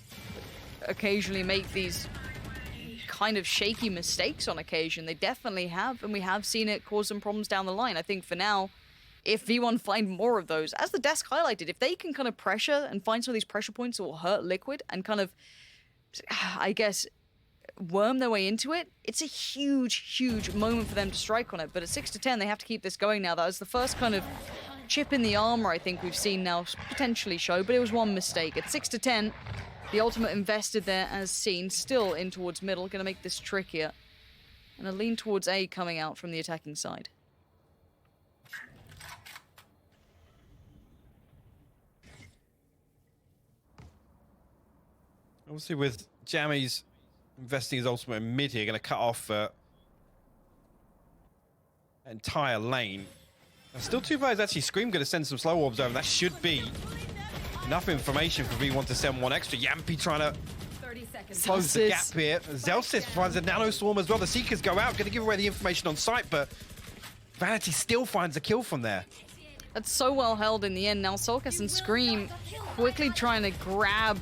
occasionally make these kind of shaky mistakes on occasion. They definitely have, and we have seen it cause some problems down the line. I think for now, if V1 find more of those, as the desk highlighted, if they can kind of pressure and find some of these pressure points that will hurt Liquid and kind of, I guess, worm their way into it, it's a huge moment for them to strike on it. But at 6-10, they have to keep this going now. That was the first kind of chip in the armor I think we've seen now potentially show, but it was one mistake. At 6-10, The ultimate invested there as seen, still in towards middle, gonna make this trickier. And a lean towards A coming out from the attacking side. Obviously with Jammies investing his ultimate in mid here, going to cut off entire lane. And still two players actually. Scream going to send some slow orbs over. That should be enough information for V1 to send one extra. Yampy trying to 30 seconds. close the gap here. Zelsis finds a nano swarm as well. The Seekers go out, going to give away the information on site, but Vanity still finds a kill from there. That's so well held in the end. Now Solkas and Scream quickly trying to grab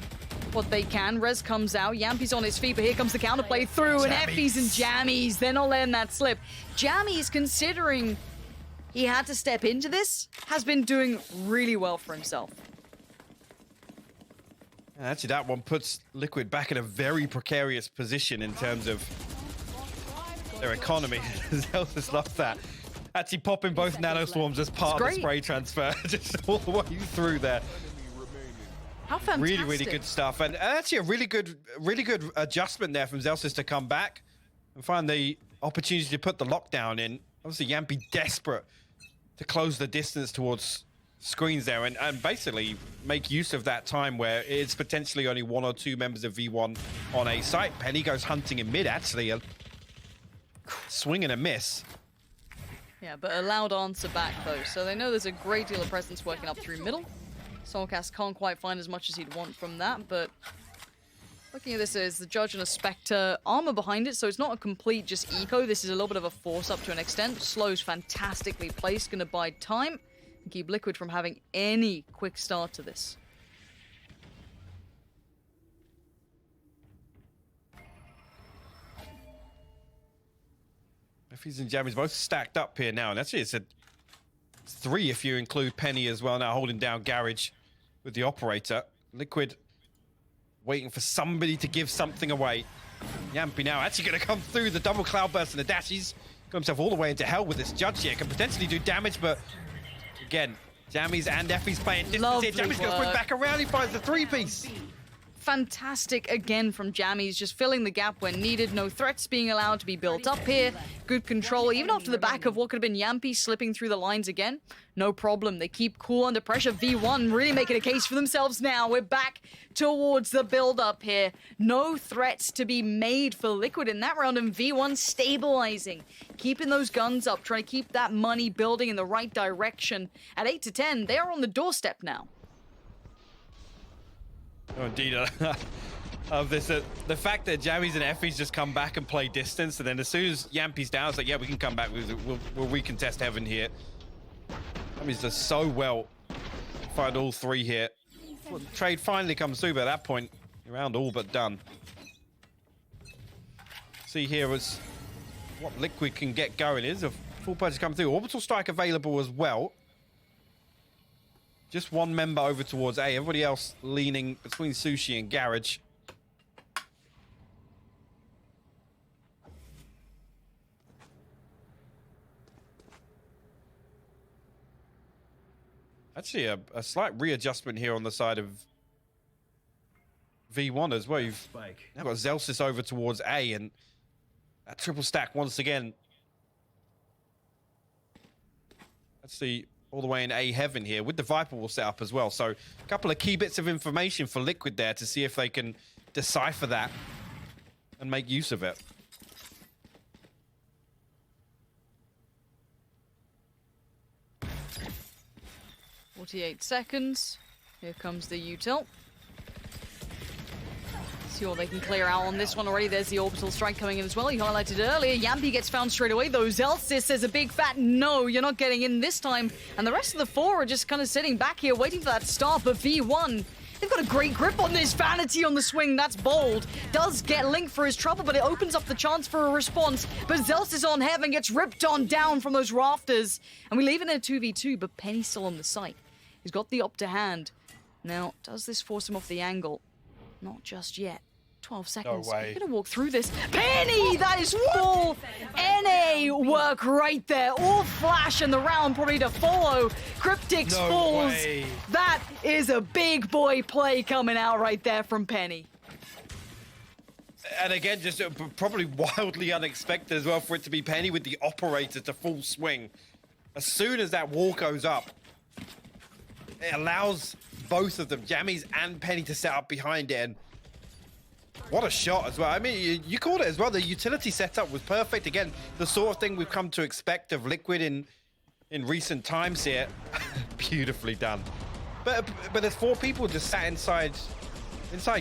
what they can. Rez comes out. Yampy's on his feet, but here comes the counterplay through, and Effie's and Jammies. They're not letting that slip. Jammies, considering he had to step into this, has been doing really well for himself. And actually, that one puts Liquid back in a very precarious position in terms of their economy. Zelsis loves that. Actually popping both nano swarms as part of the spray transfer, just all the way through there. How fantastic. Really good stuff. And actually a really good adjustment there from Zelsis to come back and find the opportunity to put the lockdown in. Obviously, Yampy desperate to close the distance towards screens there and basically make use of that time where it's potentially only one or two members of V1 on a site. Penny goes hunting in mid, actually. A swing and a miss. Yeah, but a loud answer back, though. So they know there's a great deal of presence working up through middle. Soulcast can't quite find as much as he'd want from that, but looking at this as the Judge and a Spectre, armor behind it, so it's not a complete just eco. This is a little bit of a force up to an extent. Slow's fantastically placed, gonna bide time and keep Liquid from having any quick start to this. Effie's and Jammies both stacked up here now, and actually it's three if you include Penny as well now, holding down Garage with the operator. Liquid waiting for somebody to give something away. Yampy now actually going to come through the double cloudburst and the dashes. Got himself all the way into hell with this Judge here. Can potentially do damage, but again, Jammies and Effie's playing distance here. Jammies going to bring back around. He finds the three-piece. Fantastic again from Jammies, just filling the gap when needed. No threats being allowed to be built up here. Good control, even after the back of what could have been Yampy slipping through the lines again. No problem, they keep cool under pressure. V1 really making a case for themselves now. We're back towards the build-up here. No threats to be made for Liquid in that round, and V1 stabilizing. Keeping those guns up, trying to keep that money building in the right direction. At 8 to 10, they are on the doorstep now. Oh, indeed. Of this, the fact that Jammies and Effie's just come back and play distance, and then as soon as Yampy's down, it's like, yeah, we can come back. We'll recontest heaven here. Jammies does so well. Find all three here. Well, the trade finally comes through, but at that point, around all but done. See here was what Liquid can get going. Is a full purchase come through. Orbital strike available as well. Just one member over towards A. Everybody else leaning between Sushi and Garage. Actually, a slight readjustment here on the side of V1 as well. You've now got Zelsis over towards A, and that triple stack once again. Let's see. All the way in A heaven here with the Viper will set up as well. So a couple of key bits of information for Liquid there to see if they can decipher that and make use of it. .48 seconds. Here comes the util. See what they can clear out on this one already. There's the orbital strike coming in as well. You highlighted earlier. Yampy gets found straight away, though. Zelsis says a big fat no, you're not getting in this time. And the rest of the four are just kind of sitting back here waiting for that start. But V1, they've got a great grip on this. Vanity on the swing, that's bold. Does get Link for his trouble, but it opens up the chance for a response. But Zelsis on heaven gets ripped on down from those rafters. And we leave it in a 2v2, but Penny's still on the site. He's got the up to hand. Now, does this force him off the angle? Not just yet. 12 seconds. way. We're gonna walk through this. Penny! That is full NA work right there. All flash in the round, probably to follow. Cryptix No falls. way. That is a big boy play coming out right there from Penny. And again, just probably wildly unexpected as well for it to be Penny with the operator to full swing. As soon as that wall goes up, it allows both of them, Jammies and Penny, to set up behind it. And what a shot as well. I mean, you called it as well. The utility setup was perfect. Again, the sort of thing we've come to expect of Liquid in recent times here. Beautifully done. But there's 4 people just sat inside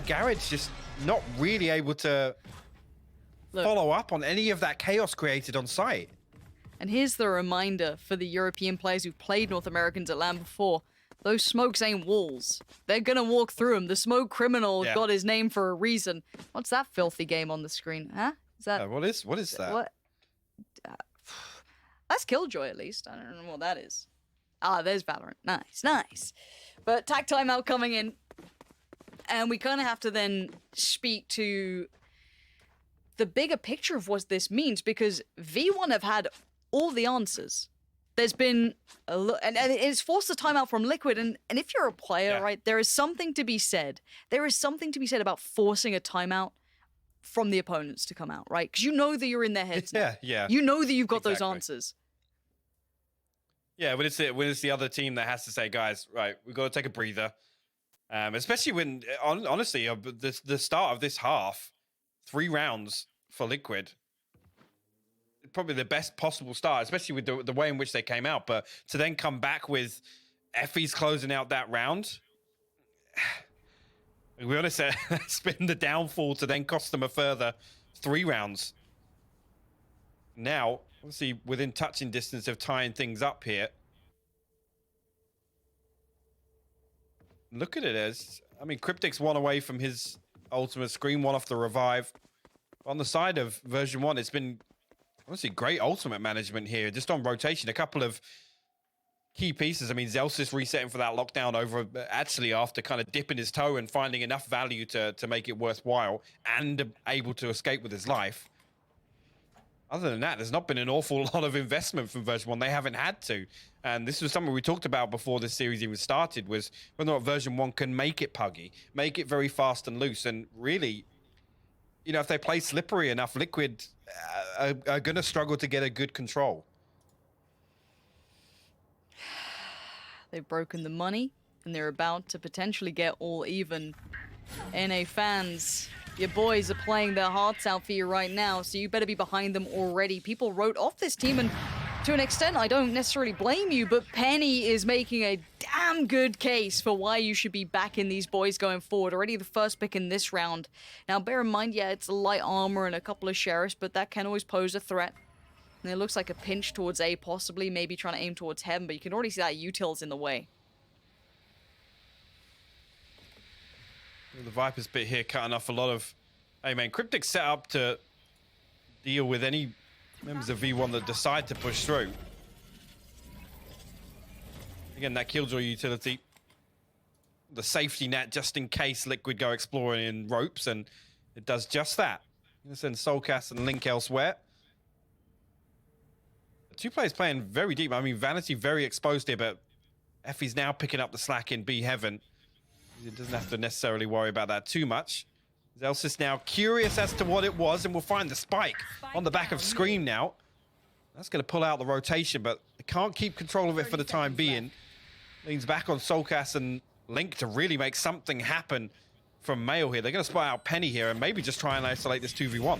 garage, just not really able to follow up on any of that chaos created on site. And here's the reminder for the European players who've played North Americans at LAN before. Those smokes ain't walls. They're gonna walk through them. The smoke criminal got his name for a reason. What's that filthy game on the screen? Huh? Is that... What is that? What? That's Killjoy, at least. I don't know what that is. Ah, there's Valorant. Nice, nice. But tag timeout coming in. And we kind of have to then speak to the bigger picture of what this means, because V1 have had all the answers. There's been a and it's forced a timeout from Liquid, and if you're a player, right, there is something to be said. There is something to be said about forcing a timeout from the opponents to come out, right? Because you know that you're in their heads now. Yeah. You know that you've got those answers. Yeah, when it's the other team that has to say, guys, right, we've got to take a breather. Especially when, honestly, the start of this half, 3 rounds for Liquid, probably the best possible start, especially with the way in which they came out. But to then come back with Effie's closing out that round, we honest, it's been the downfall to then cost them a further 3 rounds. Now, obviously, within touching distance of tying things up here. Look at it as, I mean, Cryptix 1 away from his ultimate, Scream 1 off the revive. On the side of version 1, it's been honestly great ultimate management here, just on rotation. A couple of key pieces. I mean, Zelsis resetting for that lockdown over, actually after kind of dipping his toe and finding enough value to make it worthwhile and able to escape with his life. Other than that, there's not been an awful lot of investment from version 1. They haven't had to. And this was something we talked about before this series even started, was whether or not version 1 can make it puggy, make it very fast and loose. And really, you know, if they play slippery enough, Liquid are going to struggle to get a good control. They've broken the money, and they're about to potentially get all even. NA fans, your boys are playing their hearts out for you right now, so you better be behind them already. People wrote off this team, and to an extent, I don't necessarily blame you, but Penny is making a damn good case for why you should be backing these boys going forward. Already the first pick in this round. Now, bear in mind, yeah, it's light armor and a couple of sheriffs, but that can always pose a threat. And it looks like a pinch towards A, possibly, maybe trying to aim towards Heaven, but you can already see that util's in the way. The Viper's bit here cutting off a lot of... Hey, man, Cryptix set up to deal with any members of V1 that decide to push through. Again, that Killjoy utility. The safety net just in case Liquid go exploring in ropes, and it does just that. Gonna send Soulcast and Link elsewhere. The 2 players playing very deep. I mean, Vanity very exposed here, but Effie's now picking up the slack in B Heaven. He doesn't have to necessarily worry about that too much. Zelsis now curious as to what it was, and we'll find the spike on the back of Scream now. That's going to pull out the rotation, but they can't keep control of it for the time being. Leans back on Soulcast and Link to really make something happen from Mail here. They're going to spot out Penny here and maybe just try and isolate this 2v1.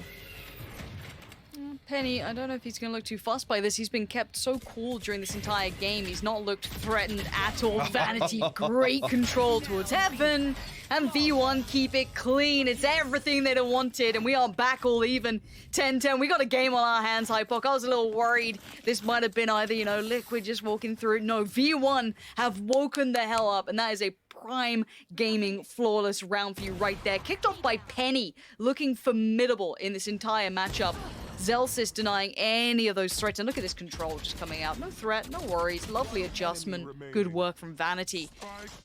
Penny, I don't know if he's going to look too fussed by this. He's been kept so cool during this entire game. He's not looked threatened at all. Vanity, great control towards Heaven. And V1 keep it clean. It's everything they'd have wanted. And we are back all even. 10-10. We got a game on our hands, Hypok. I was a little worried this might have been either, you know, Liquid just walking through. No, V1 have woken the hell up. And that is a prime gaming flawless round for you right there. Kicked off by Penny, looking formidable in this entire matchup. Zelsis denying any of those threats. And look at this control just coming out. No threat, no worries. Lovely adjustment. Good work from Vanity.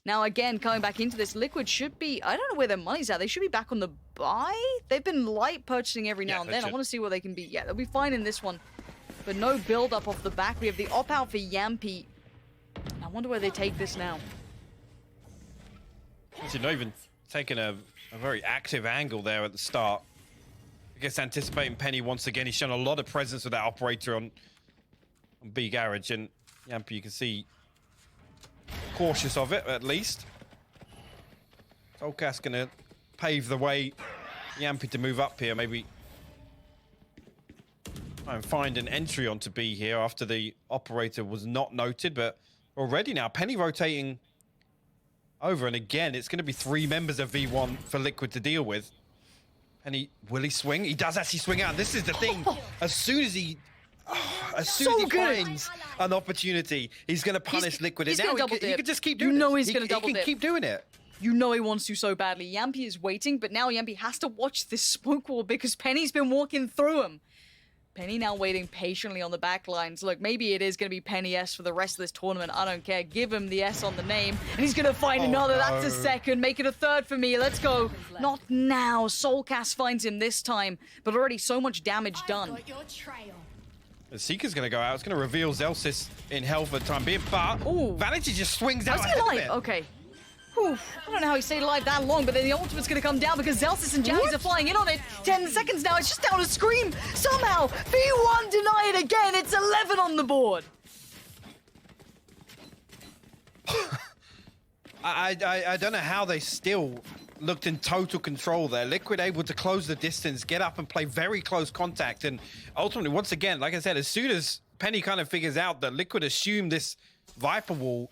Now, again, coming back into this, Liquid should be... I don't know where their money's at. They should be back on the buy. They've been light purchasing every now and then. I want to see where they can be. Yeah, they'll be fine in this one. But no build-up off the back. We have the op-out for Yampi. I wonder where they take this now. Actually, not even taking a very active angle there at the start. I guess anticipating Penny once again. He's shown a lot of presence with that operator on B garage, and Yampi, you can see, cautious of it at least. Solcast gonna pave the way Yampi to move up here, maybe try and find an entry onto B here after the operator was not noted, but already now Penny rotating over, and again it's going to be 3 members of V1 for Liquid to deal with. Penny, will he swing? He does actually swing out. And this is the thing. As soon as he finds an opportunity, he's going to punish Liquid. He's and now gonna double he dip. can just keep doing it. You know he's going to double He dip. can keep doing it. You know he wants to so badly. Yampi is waiting, but now Yampi has to watch this smoke wall because Penny's been walking through him. Penny now waiting patiently on the back lines. Look, maybe it is going to be Penny S for the rest of this tournament. I don't care. Give him the S on the name. And he's going to find another. No. That's a second. Make it a third for me. Let's go. Not now. Soulcast finds him this time. But already so much damage done. Got your trail. The Seeker's going to go out. It's going to reveal Zelsis in hell for the time being. But Ooh. Vanity just swings I out was ahead of alive. it. Okay. Whew. I don't know how he stayed alive that long, but then the ultimate's gonna come down because Zelsis and Jammies are flying in on it. 10 seconds now, it's just down to Scream. Somehow, V1 deny it again. It's 11 on the board. I don't know how they still looked in total control there. Liquid able to close the distance, get up and play very close contact. And ultimately, once again, like I said, as soon as Penny kind of figures out that Liquid assumed this Viper wall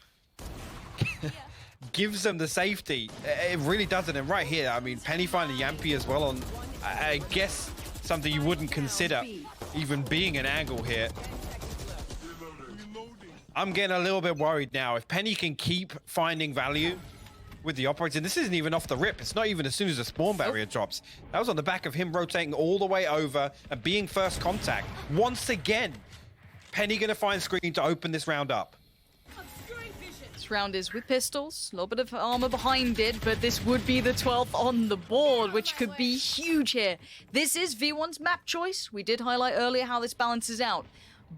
gives them the safety, it really doesn't. And right here, I mean, Penny finding Yampi as well on, I guess, something you wouldn't consider even being an angle here. I'm getting a little bit worried now. If Penny can keep finding value with the operator, and this isn't even off the rip. It's not even as soon as the spawn barrier drops. That was on the back of him rotating all the way over and being first contact. Once again, Penny gonna find Screen to open this round up. This round is with pistols, a little bit of armor behind it, but this would be the 12th on the board, which could be huge here. This is V1's map choice. We did highlight earlier how this balances out,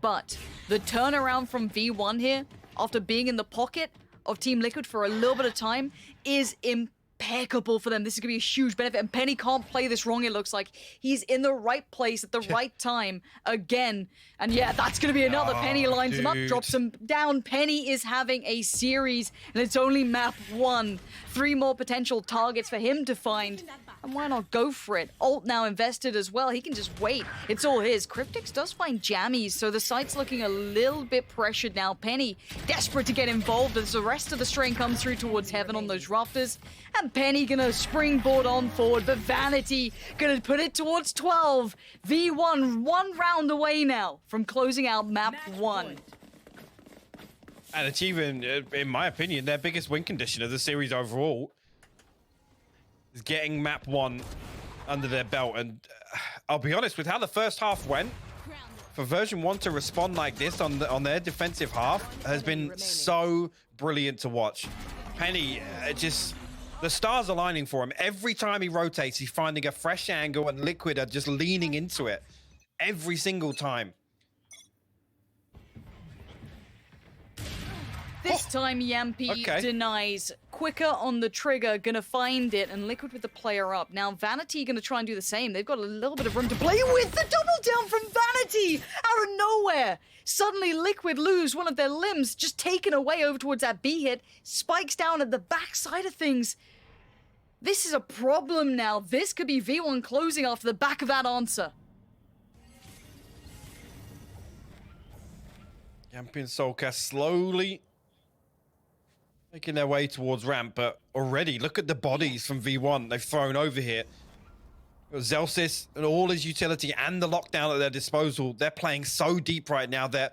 but the turnaround from V1 here, after being in the pocket of Team Liquid for a little bit of time, is impeccable for them. This is going to be a huge benefit, and Penny can't play this wrong, it looks like. He's in the right place at the right time again. And yeah, that's going to be another. Penny lines him up, drops him down. Penny is having a series, and it's only map 1. 3 more potential targets for him to find. And why not go for it? Ult now invested as well. He can just wait. It's all his. Cryptix does find jammies, so the site's looking a little bit pressured now. Penny desperate to get involved as the rest of the strain comes through towards Heaven on those rafters. And Penny gonna springboard on forward, but Vanity gonna put it towards 12. V1 1 round away now from closing out map 1. And achieving, in my opinion, their biggest win condition of the series overall. Is getting map 1 under their belt. And I'll be honest, with how the first half went, for version 1 to respond like this on their defensive half has been so brilliant to watch. Penny, just the stars aligning for him. Every time he rotates, he's finding a fresh angle, and Liquid are just leaning into it every single time. This time Yampi denies. Quicker on the trigger, gonna find it, and Liquid with the player up. Now Vanity gonna try and do the same. They've got a little bit of room to play with. The double down from Vanity out of nowhere. Suddenly Liquid lose one of their limbs, just taken away over towards that B hit. Spikes down at the back side of things. This is a problem now. This could be V1 closing after the back of that answer. Yampi and Soulcast slowly making their way towards ramp, but already look at the bodies from V1 they've thrown over here. Zelsis and all his utility and the lockdown at their disposal. They're playing so deep right now. They're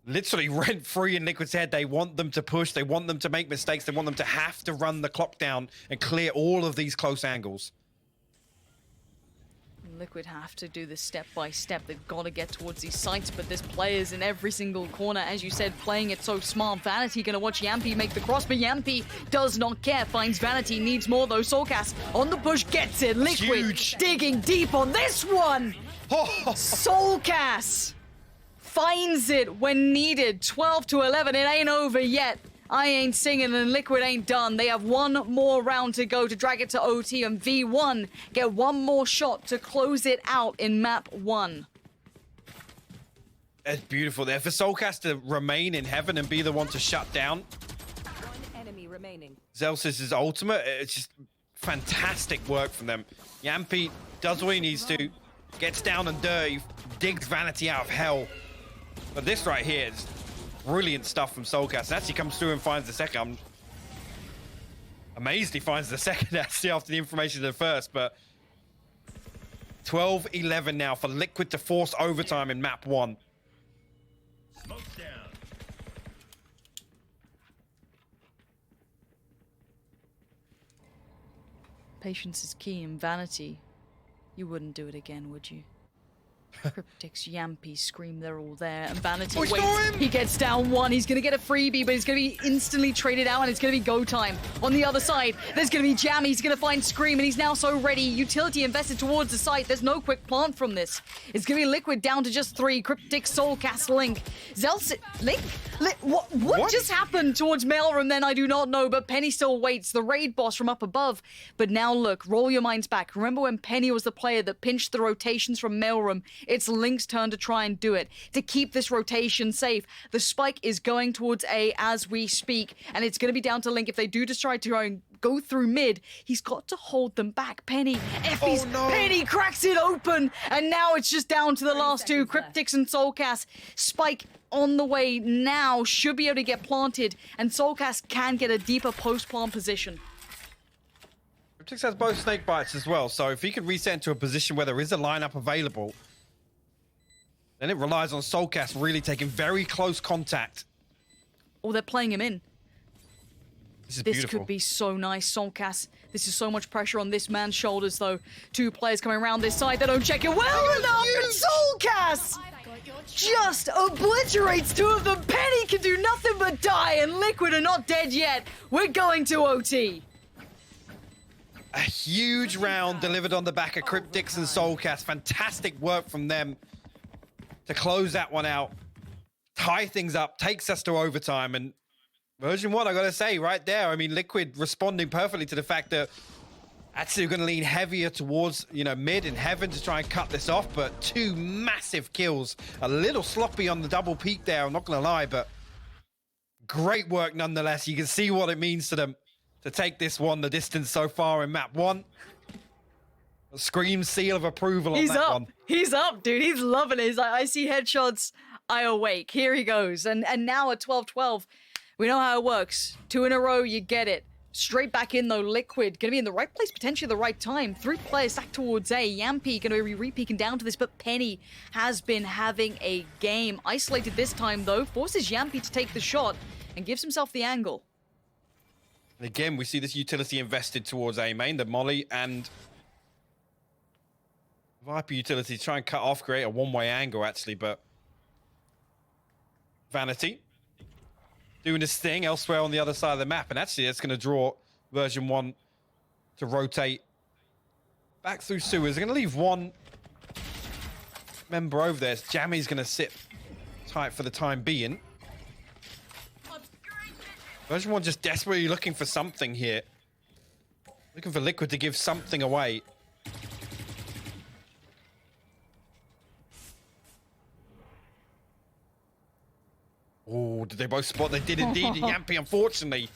literally rent-free in Liquid's head. They want them to push. They want them to make mistakes. They want them to have to run the clock down and clear all of these close angles. Liquid have to do this step by step. They've got to get towards these sites, but there's players in every single corner. As you said, playing it so smart. Vanity gonna watch Yampy make the cross, but Yampy does not care. Finds Vanity, needs more though. Soulcast on the push, gets it. Liquid Huge. digging deep on this one. Soulcast finds it when needed. 12 to 11, it ain't over yet. I ain't singing and Liquid ain't done. They have one more round to go to drag it to OT, and V1 get one more shot to close it out in map 1. It's beautiful there for Soulcast to remain in heaven and be the one to shut down One enemy remaining. Zeus's ultimate. It's just fantastic work from them. Yampy does what he needs to, gets down and dirty, digs Vanity out of hell. But this right here is brilliant stuff from Soulcast. Actually comes through and finds the second. I'm amazed he finds the second actually after the information of the first, but 12-11 now for Liquid to force overtime in map 1. Smoke down. Patience is key in Vanity. You wouldn't do it again, would you? Cryptics, Yampy, Scream, they're all there. And Vanity Oh, he saw waits. him! He gets down one. He's going to get a freebie, but he's going to be instantly traded out, and it's going to be go time. On the other side, there's going to be Jammy. He's going to find Scream, and he's now so ready. Utility invested towards the site. There's no quick plant from this. It's going to be Liquid down to just 3. Cryptic, Soulcast, Link. Link? What just happened towards Mailroom then? I do not know, but Penny still waits. The raid boss from up above. But now look, roll your minds back. Remember when Penny was the player that pinched the rotations from Mailroom? It's Link's turn to try and do it, to keep this rotation safe. The spike is going towards A as we speak, and it's going to be down to Link. If they do just try to go through mid, he's got to hold them back. Penny, Effie's, no. Penny cracks it open, and now it's just down to the last two, Cryptics and Soulcast. Spike on the way now, should be able to get planted, and Soulcast can get a deeper post-plant position. Cryptix has both snake bites as well, so if he can reset into a position where there is a lineup available, then it relies on Soulcast really taking very close contact. Oh, they're playing him in. This is This beautiful. could be so nice. Soulcast, this is so much pressure on this man's shoulders, though. Two players coming around this side. They don't check it well enough. And Soulcast just obliterates two of them. Penny can do nothing but die, and Liquid are not dead yet. We're going to OT. A huge round delivered on the back of Cryptix and Soulcast. Fantastic work from them to close that one out, tie things up, takes us to overtime. And version 1, I gotta say, right there, I mean, Liquid responding perfectly to the fact that actually we're gonna lean heavier towards, mid and heaven to try and cut this off, but 2 massive kills. A little sloppy on the double peak there, I'm not gonna lie, but great work nonetheless. You can see what it means to them to take this one the distance so far in map 1. A Scream seal of approval on He's that up. one. He's up, dude. He's loving it. He's like, I see headshots, I awake. Here he goes. And now at 12-12, we know how it works. 2 in a row, you get it. Straight back in, though, Liquid. Going to be in the right place, potentially the right time. 3 players stacked towards A. Yampy going to be re-peeking down to this, but Penny has been having a game. Isolated this time, though. Forces Yampy to take the shot and gives himself the angle. And again, we see this utility invested towards A main, the Molly and Viper utility try and cut off, create a one-way angle, actually, but Vanity doing this thing elsewhere on the other side of the map, and actually that's going to draw version 1 to rotate back through sewers. They're going to leave one member over there. Jammy's going to sit tight for the time being. Version 1 just desperately looking for something here. Looking for Liquid to give something away. Oh, did they both spot? They did indeed. Yampy, unfortunately,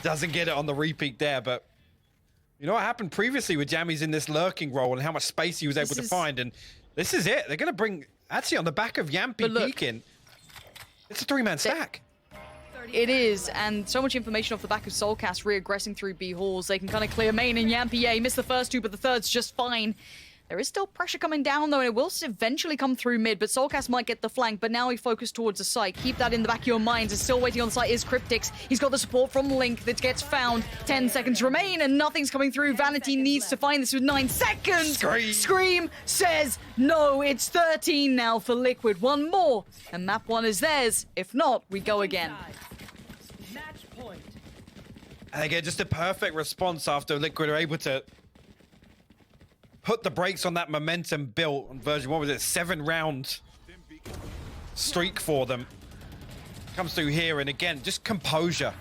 doesn't get it on the repeat there, but you know what happened previously with Jammy's in this lurking role and how much space he was able to find, and this is it. They're going to bring, actually on the back of Yampy peeking, it's a 3-man stack. It is, and so much information off the back of Soulcast re-aggressing through B halls. They can kind of clear main and Yampy, yeah, he missed the first 2, but the third's just fine. There is still pressure coming down, though, and it will eventually come through mid, but Soulcast might get the flank, but now he focused towards the site. Keep that in the back of your minds. It's still waiting on the site is Cryptix. He's got the support from Link that gets found. 10 seconds remain, and nothing's coming through. Vanity needs to find this with 9 seconds. Scream says no. It's 13 now for Liquid. One more, and map 1 is theirs. If not, we go again. Match point. And again, just a perfect response after Liquid are able to put the brakes on that momentum built on version 1. Was it 7-round streak for them? Comes through here, and again, just composure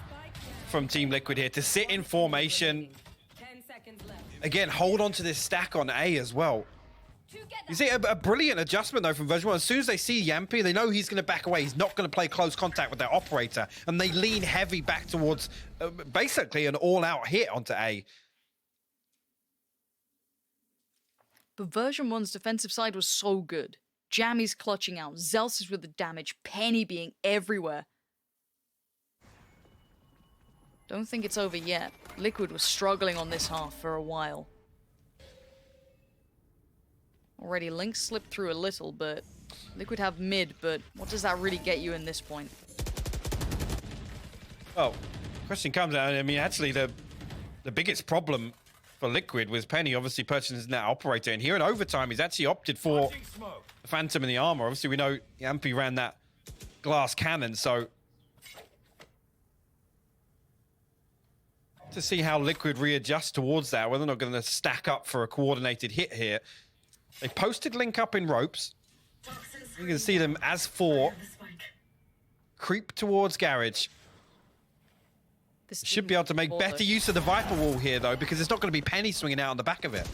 from Team Liquid here to sit in formation. 10 seconds left. Again, hold on to this stack on A as well. You see a brilliant adjustment though from version 1. As soon as they see Yampi, they know he's going to back away. He's not going to play close contact with their operator, and they lean heavy back towards basically an all-out hit onto A. But version 1's defensive side was so good. Jammy's clutching out, Zelsis with the damage, Penny being everywhere. Don't think it's over yet. Liquid was struggling on this half for a while. Already Link slipped through a little, but Liquid have mid, but what does that really get you in this point? Well, question comes out. I mean, actually, the biggest problem for Liquid was Penny obviously purchasing that operator, and here in overtime, he's actually opted for the Phantom in the armor. Obviously, we know Yampi ran that glass cannon, so to see how Liquid readjust towards that, whether they're not going to stack up for a coordinated hit here. They posted Link up in ropes. You can see them as 4 creep towards Garage. This Should be able to make better use of the Viper Wall here, though, because it's not going to be Penny swinging out on the back of it.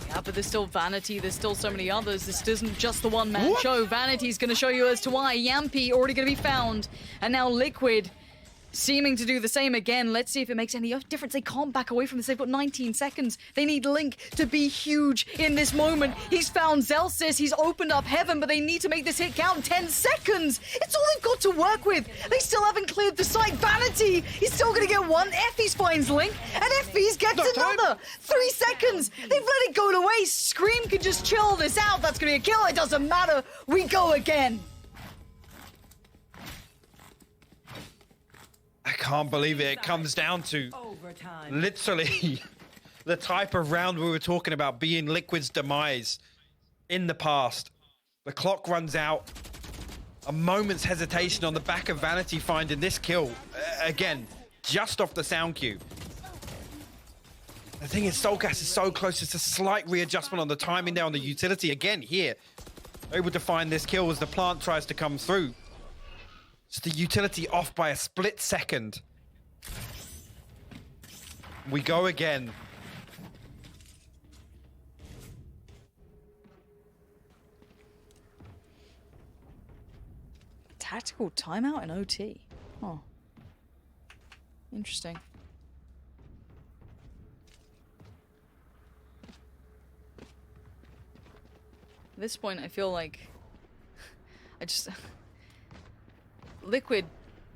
Yeah, but there's still Vanity, there's still so many others. This isn't just the one-man show. Vanity's going to show you as to why. Yampi already going to be found. And now Liquid seeming to do the same again. Let's see if it makes any difference. They can't back away from this. They've got 19 seconds. They need Link to be huge in this moment. He's found Zelsis. He's opened up heaven, but they need to make this hit count. 10 seconds. It's all they've got to work with. They still haven't cleared the site. Vanity, he's still going to get one. Effie's finds Link, and Effie's gets another. 3 seconds. They've let it go to waste. Scream can just chill this out. That's going to be a kill. It doesn't matter. We go again. I can't believe it. It comes down to Overtime. literally the type of round we were talking about being Liquid's demise in the past. The clock runs out. A moment's hesitation on the back of Vanity finding this kill. Again, just off the sound cue. The thing is, Soulcast is so close. It's a slight readjustment on the timing there on the utility. Again, here, able to find this kill as the plant tries to come through. So the utility off by a split second. We go again. Tactical timeout in OT. Oh. Interesting. At this point, I feel like Liquid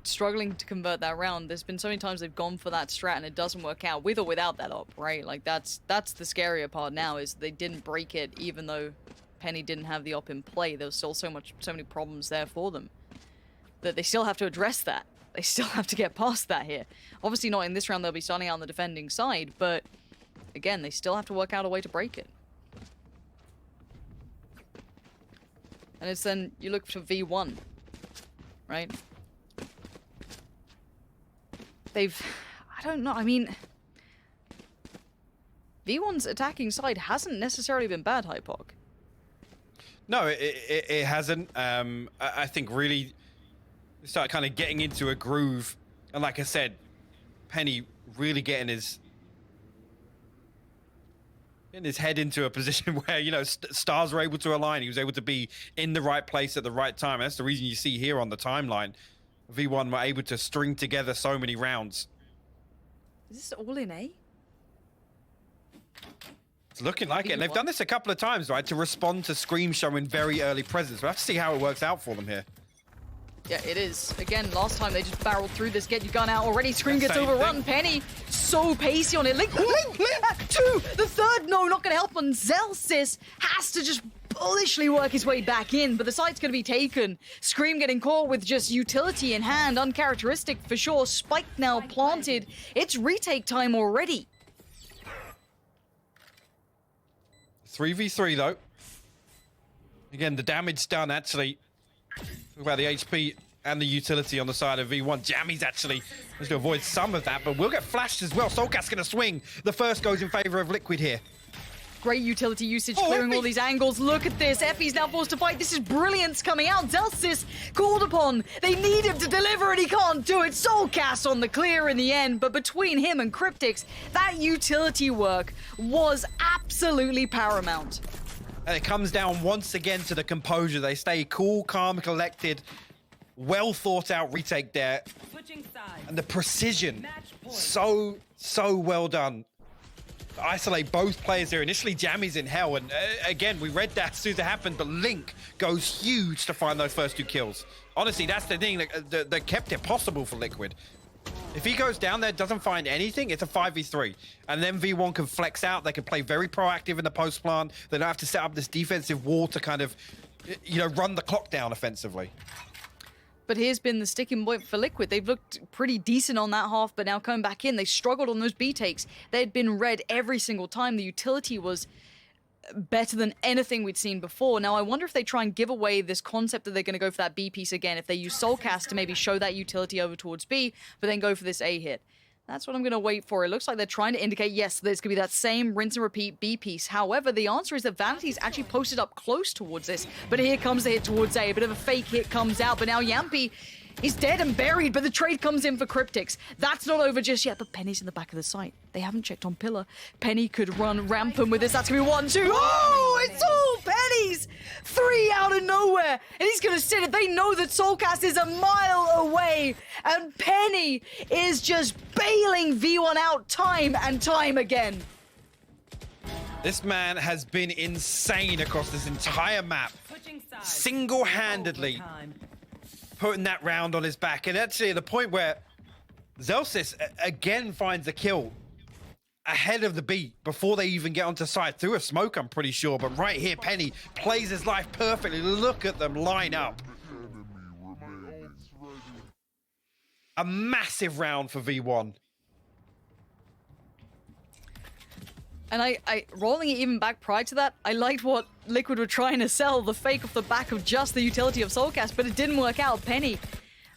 struggling to convert that round. There's been so many times they've gone for that strat and it doesn't work out, with or without that op, right? Like that's the scarier part now, is they didn't break it even though Penny didn't have the op in play. There was still so many problems there for them that they still have to address that. They still have to get past that here. Obviously not in this round, they'll be starting out on the defending side, but again, they still have to work out a way to break it. And it's then you look for V1. Right? I don't know, I mean, V1's attacking side hasn't necessarily been bad, Hypok. No, it hasn't. I think really start kind of getting into a groove. And like I said, Penny really getting his head into a position where, you know, stars were able to align. He was able to be in the right place at the right time. That's the reason you see here on the timeline, V1 were able to string together so many rounds. Is this all in A? It's looking like it. And they've done this a couple of times, right, to respond to Scream showing very early presence. We'll have to see how it works out for them here. Yeah, it is. Again, last time they just barreled through this. Get your gun out already. Scream gets Same overrun. thing. Penny, so pacey on it. Link, two. The third, no, not going to help. And Zelsis has to just bullishly work his way back in. But the site's going to be taken. Scream getting caught with just utility in hand. Uncharacteristic for sure. Spike now planted. It's retake time already. 3v3 though. Again, the damage done actually. Talk about the HP and the utility on the side of V1. Jammy's actually has to avoid some of that, but we'll get flashed as well. Soulcat's going to swing. The first goes in favor of Liquid here. Great utility usage, Oh, clearing Effie. all these angles. Look at this. Effie's now forced to fight. This is brilliance coming out. Zelsis called upon. They need him to deliver and he can't do it. Soulcast on the clear in the end. But between him and Cryptix, that utility work was absolutely paramount. And it comes down once again to the composure. They stay cool, calm, collected. Well thought out retake there. Switching sides. And the precision. Match point. So well done. Isolate both players here. Initially, Jammy's in hell. And again, we read that as soon as it happened. But Link goes huge to find those first 2 kills. Honestly, that's the thing that kept it possible for Liquid. If he goes down there, doesn't find anything, it's a 5v3. And then V1 can flex out. They can play very proactive in the post plant. They don't have to set up this defensive wall to kind of, you know, run the clock down offensively. But here's been the sticking point for Liquid. They've looked pretty decent on that half, but now coming back in, they struggled on those B takes. They had been red every single time. The utility was better than anything we'd seen before. Now, I wonder if they try and give away this concept that they're going to go for that B piece again. If they use Soulcast to maybe show that utility over towards B, but then go for this A hit. That's what I'm going to wait for. It looks like they're trying to indicate, yes, there's going to be that same rinse and repeat B piece. However, the answer is that Vanity's actually posted up close towards this. But here comes the hit towards A. A bit of a fake hit comes out. But now Yampy is dead and buried, but the trade comes in for Cryptix. That's not over just yet, but Penny's in the back of the site. They haven't checked on Pillar. Penny could run rampant with this. That's going to be 1, 2. Oh, it's all Penny's! 3 out of nowhere. And he's going to sit it. They know that Soulcast is a mile away. And Penny is just bailing V1 out time and time again. This man has been insane across this entire map. Switching sides. Single-handedly Overtime. putting that round on his back. And actually at the point where Zelsis again finds a kill ahead of the beat before they even get onto site through a smoke, I'm pretty sure. But right here, Penny plays his life perfectly. Look at them line up. A massive round for V1. And I rolling it even back prior to that, I liked what Liquid were trying to sell, the fake off the back of just the utility of Soulcast, but it didn't work out. Penny,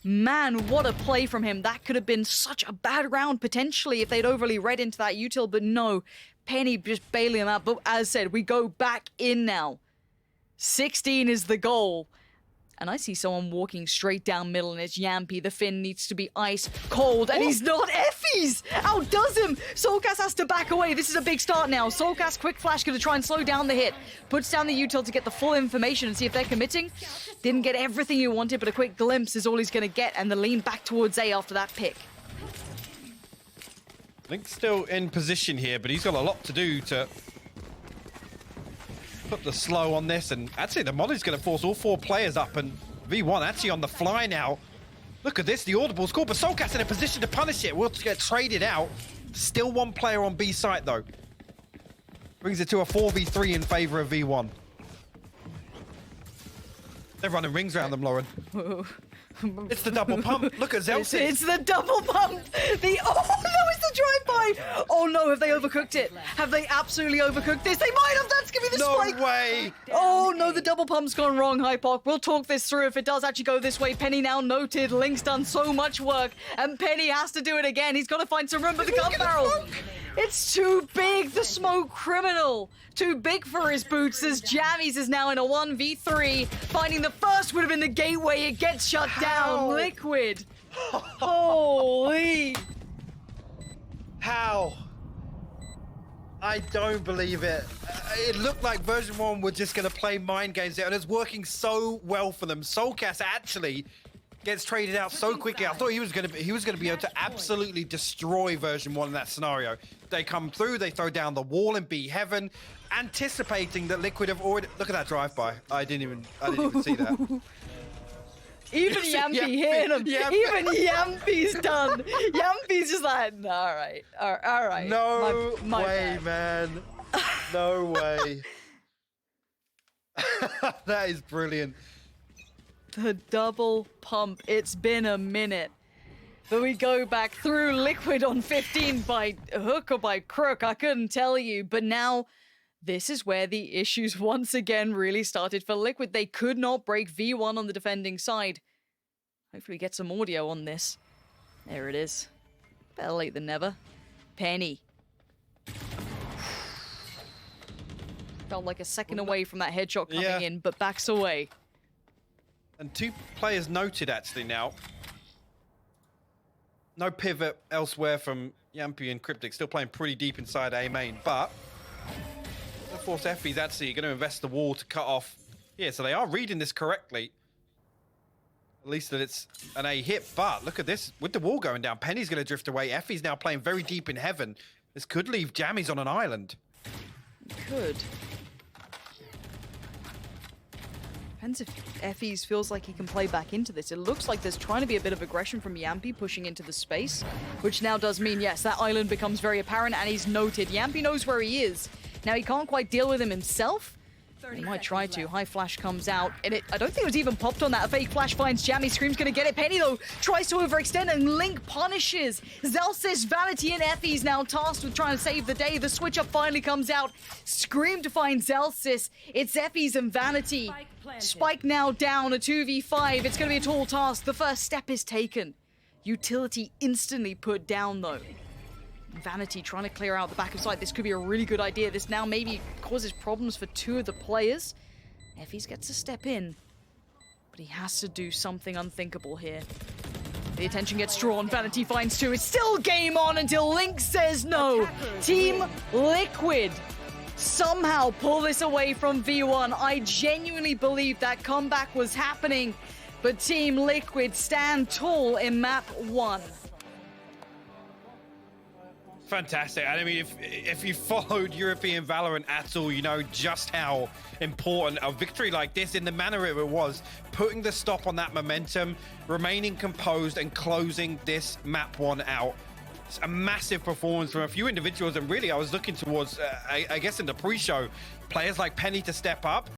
man, what a play from him. That could have been such a bad round potentially if they'd overly read into that util, but no, Penny just bailing him out. But as said, we go back in now. 16 is the goal. And I see someone walking straight down middle, and it's Yampy. The Finn needs to be ice cold, and he's not. Effie's outdoes him. Soulcast has to back away. This is a big start now. Soulcast quick flash going to try and slow down the hit. Puts down the util to get the full information and see if they're committing. Didn't get everything he wanted, but a quick glimpse is all he's going to get, and the lean back towards A after that pick. Link's still in position here, but he's got a lot to do to put the slow on this. And actually the mod is going to force all 4 players up, and V1 actually on the fly now. Look at this, the audible's called, but Soulcast in a position to punish it. We'll get traded out. Still 1 player on B site though. Brings it to a 4v3 in favor of V1. They're running rings around them, Lauren. It's the double pump. Look at Zelsis. It's the double pump. Oh no, it's the drive-by. Oh no, have they overcooked it? Have they absolutely overcooked this? They might have. That's gonna be the spike. No way. Oh no, the double pump's gone wrong, Hypoc. We'll talk this through if it does actually go this way. Penny now noted. Link's done so much work, and Penny has to do it again. He's got to find some room, but the gun barrel. It's too big, the smoke criminal. Too big for his boots as Jammies is now in a 1v3. Finding the first would have been the gateway. It gets shut down. Liquid. Holy. How? I don't believe it. It looked like version 1 were just going to play mind games there, and it's working so well for them. Soulcast actually gets traded out so quickly. I thought he was going to be able to absolutely destroy version 1 in that scenario. They come through, they throw down the wall and be heaven, anticipating that Liquid have already. Look at that drive-by. I didn't even see that. Even Yampy hitting him. Yampy. Even Yampy's done. Yampy's just like, all right, all right. No My way, bad. man. No way. That is brilliant. The double pump. It's been a minute. But we go back through Liquid on 15 by hook or by crook. I couldn't tell you. But now, this is where the issues once again really started for Liquid. They could not break V1 on the defending side. Hopefully get some audio on this. There it is. Better late than never. Penny. Felt like a second away from that headshot coming in, but backs away. And 2 players noted actually now. No pivot elsewhere from Yampy and Cryptic, still playing pretty deep inside A main, but of course Effie's actually going to invest the wall to cut off. Yeah, so they are reading this correctly. At least that it's an A hit, but look at this. With the wall going down, Penny's going to drift away. Effie's now playing very deep in heaven. This could leave Jammies on an island. Could. Depends if Effie's feels like he can play back into this. It looks like there's trying to be a bit of aggression from Yampy pushing into the space, which now does mean, yes, that island becomes very apparent and he's noted. Yampy knows where he is. Now he can't quite deal with him himself. He might try to. High flash comes out, and I don't think it was even popped on that. A fake flash finds Jammy. Scream's gonna get it. Penny, though, tries to overextend, and Link punishes. Zelsis, Vanity, and Effie's now tasked with trying to save the day. The switch up finally comes out. Scream to find Zelsis. It's Effie's and Vanity. Spike now down, a 2v5. It's gonna be a tall task. The first step is taken. Utility instantly put down, though. Vanity trying to clear out the back of site. This could be a really good idea. This now maybe causes problems for 2 of the players. Effie's gets to step in, but he has to do something unthinkable here. The attention gets drawn. Vanity finds 2. It's still game on until Link says no. Team Liquid somehow pull this away from V1. I genuinely believe that comeback was happening, but Team Liquid stand tall in map 1. Fantastic. I mean, if you followed European Valorant at all, you know just how important a victory like this, in the manner it was, putting the stop on that momentum, remaining composed and closing this map 1 out. It's a massive performance from a few individuals, and really I was looking towards, I guess in the pre-show, players like Penny to step up.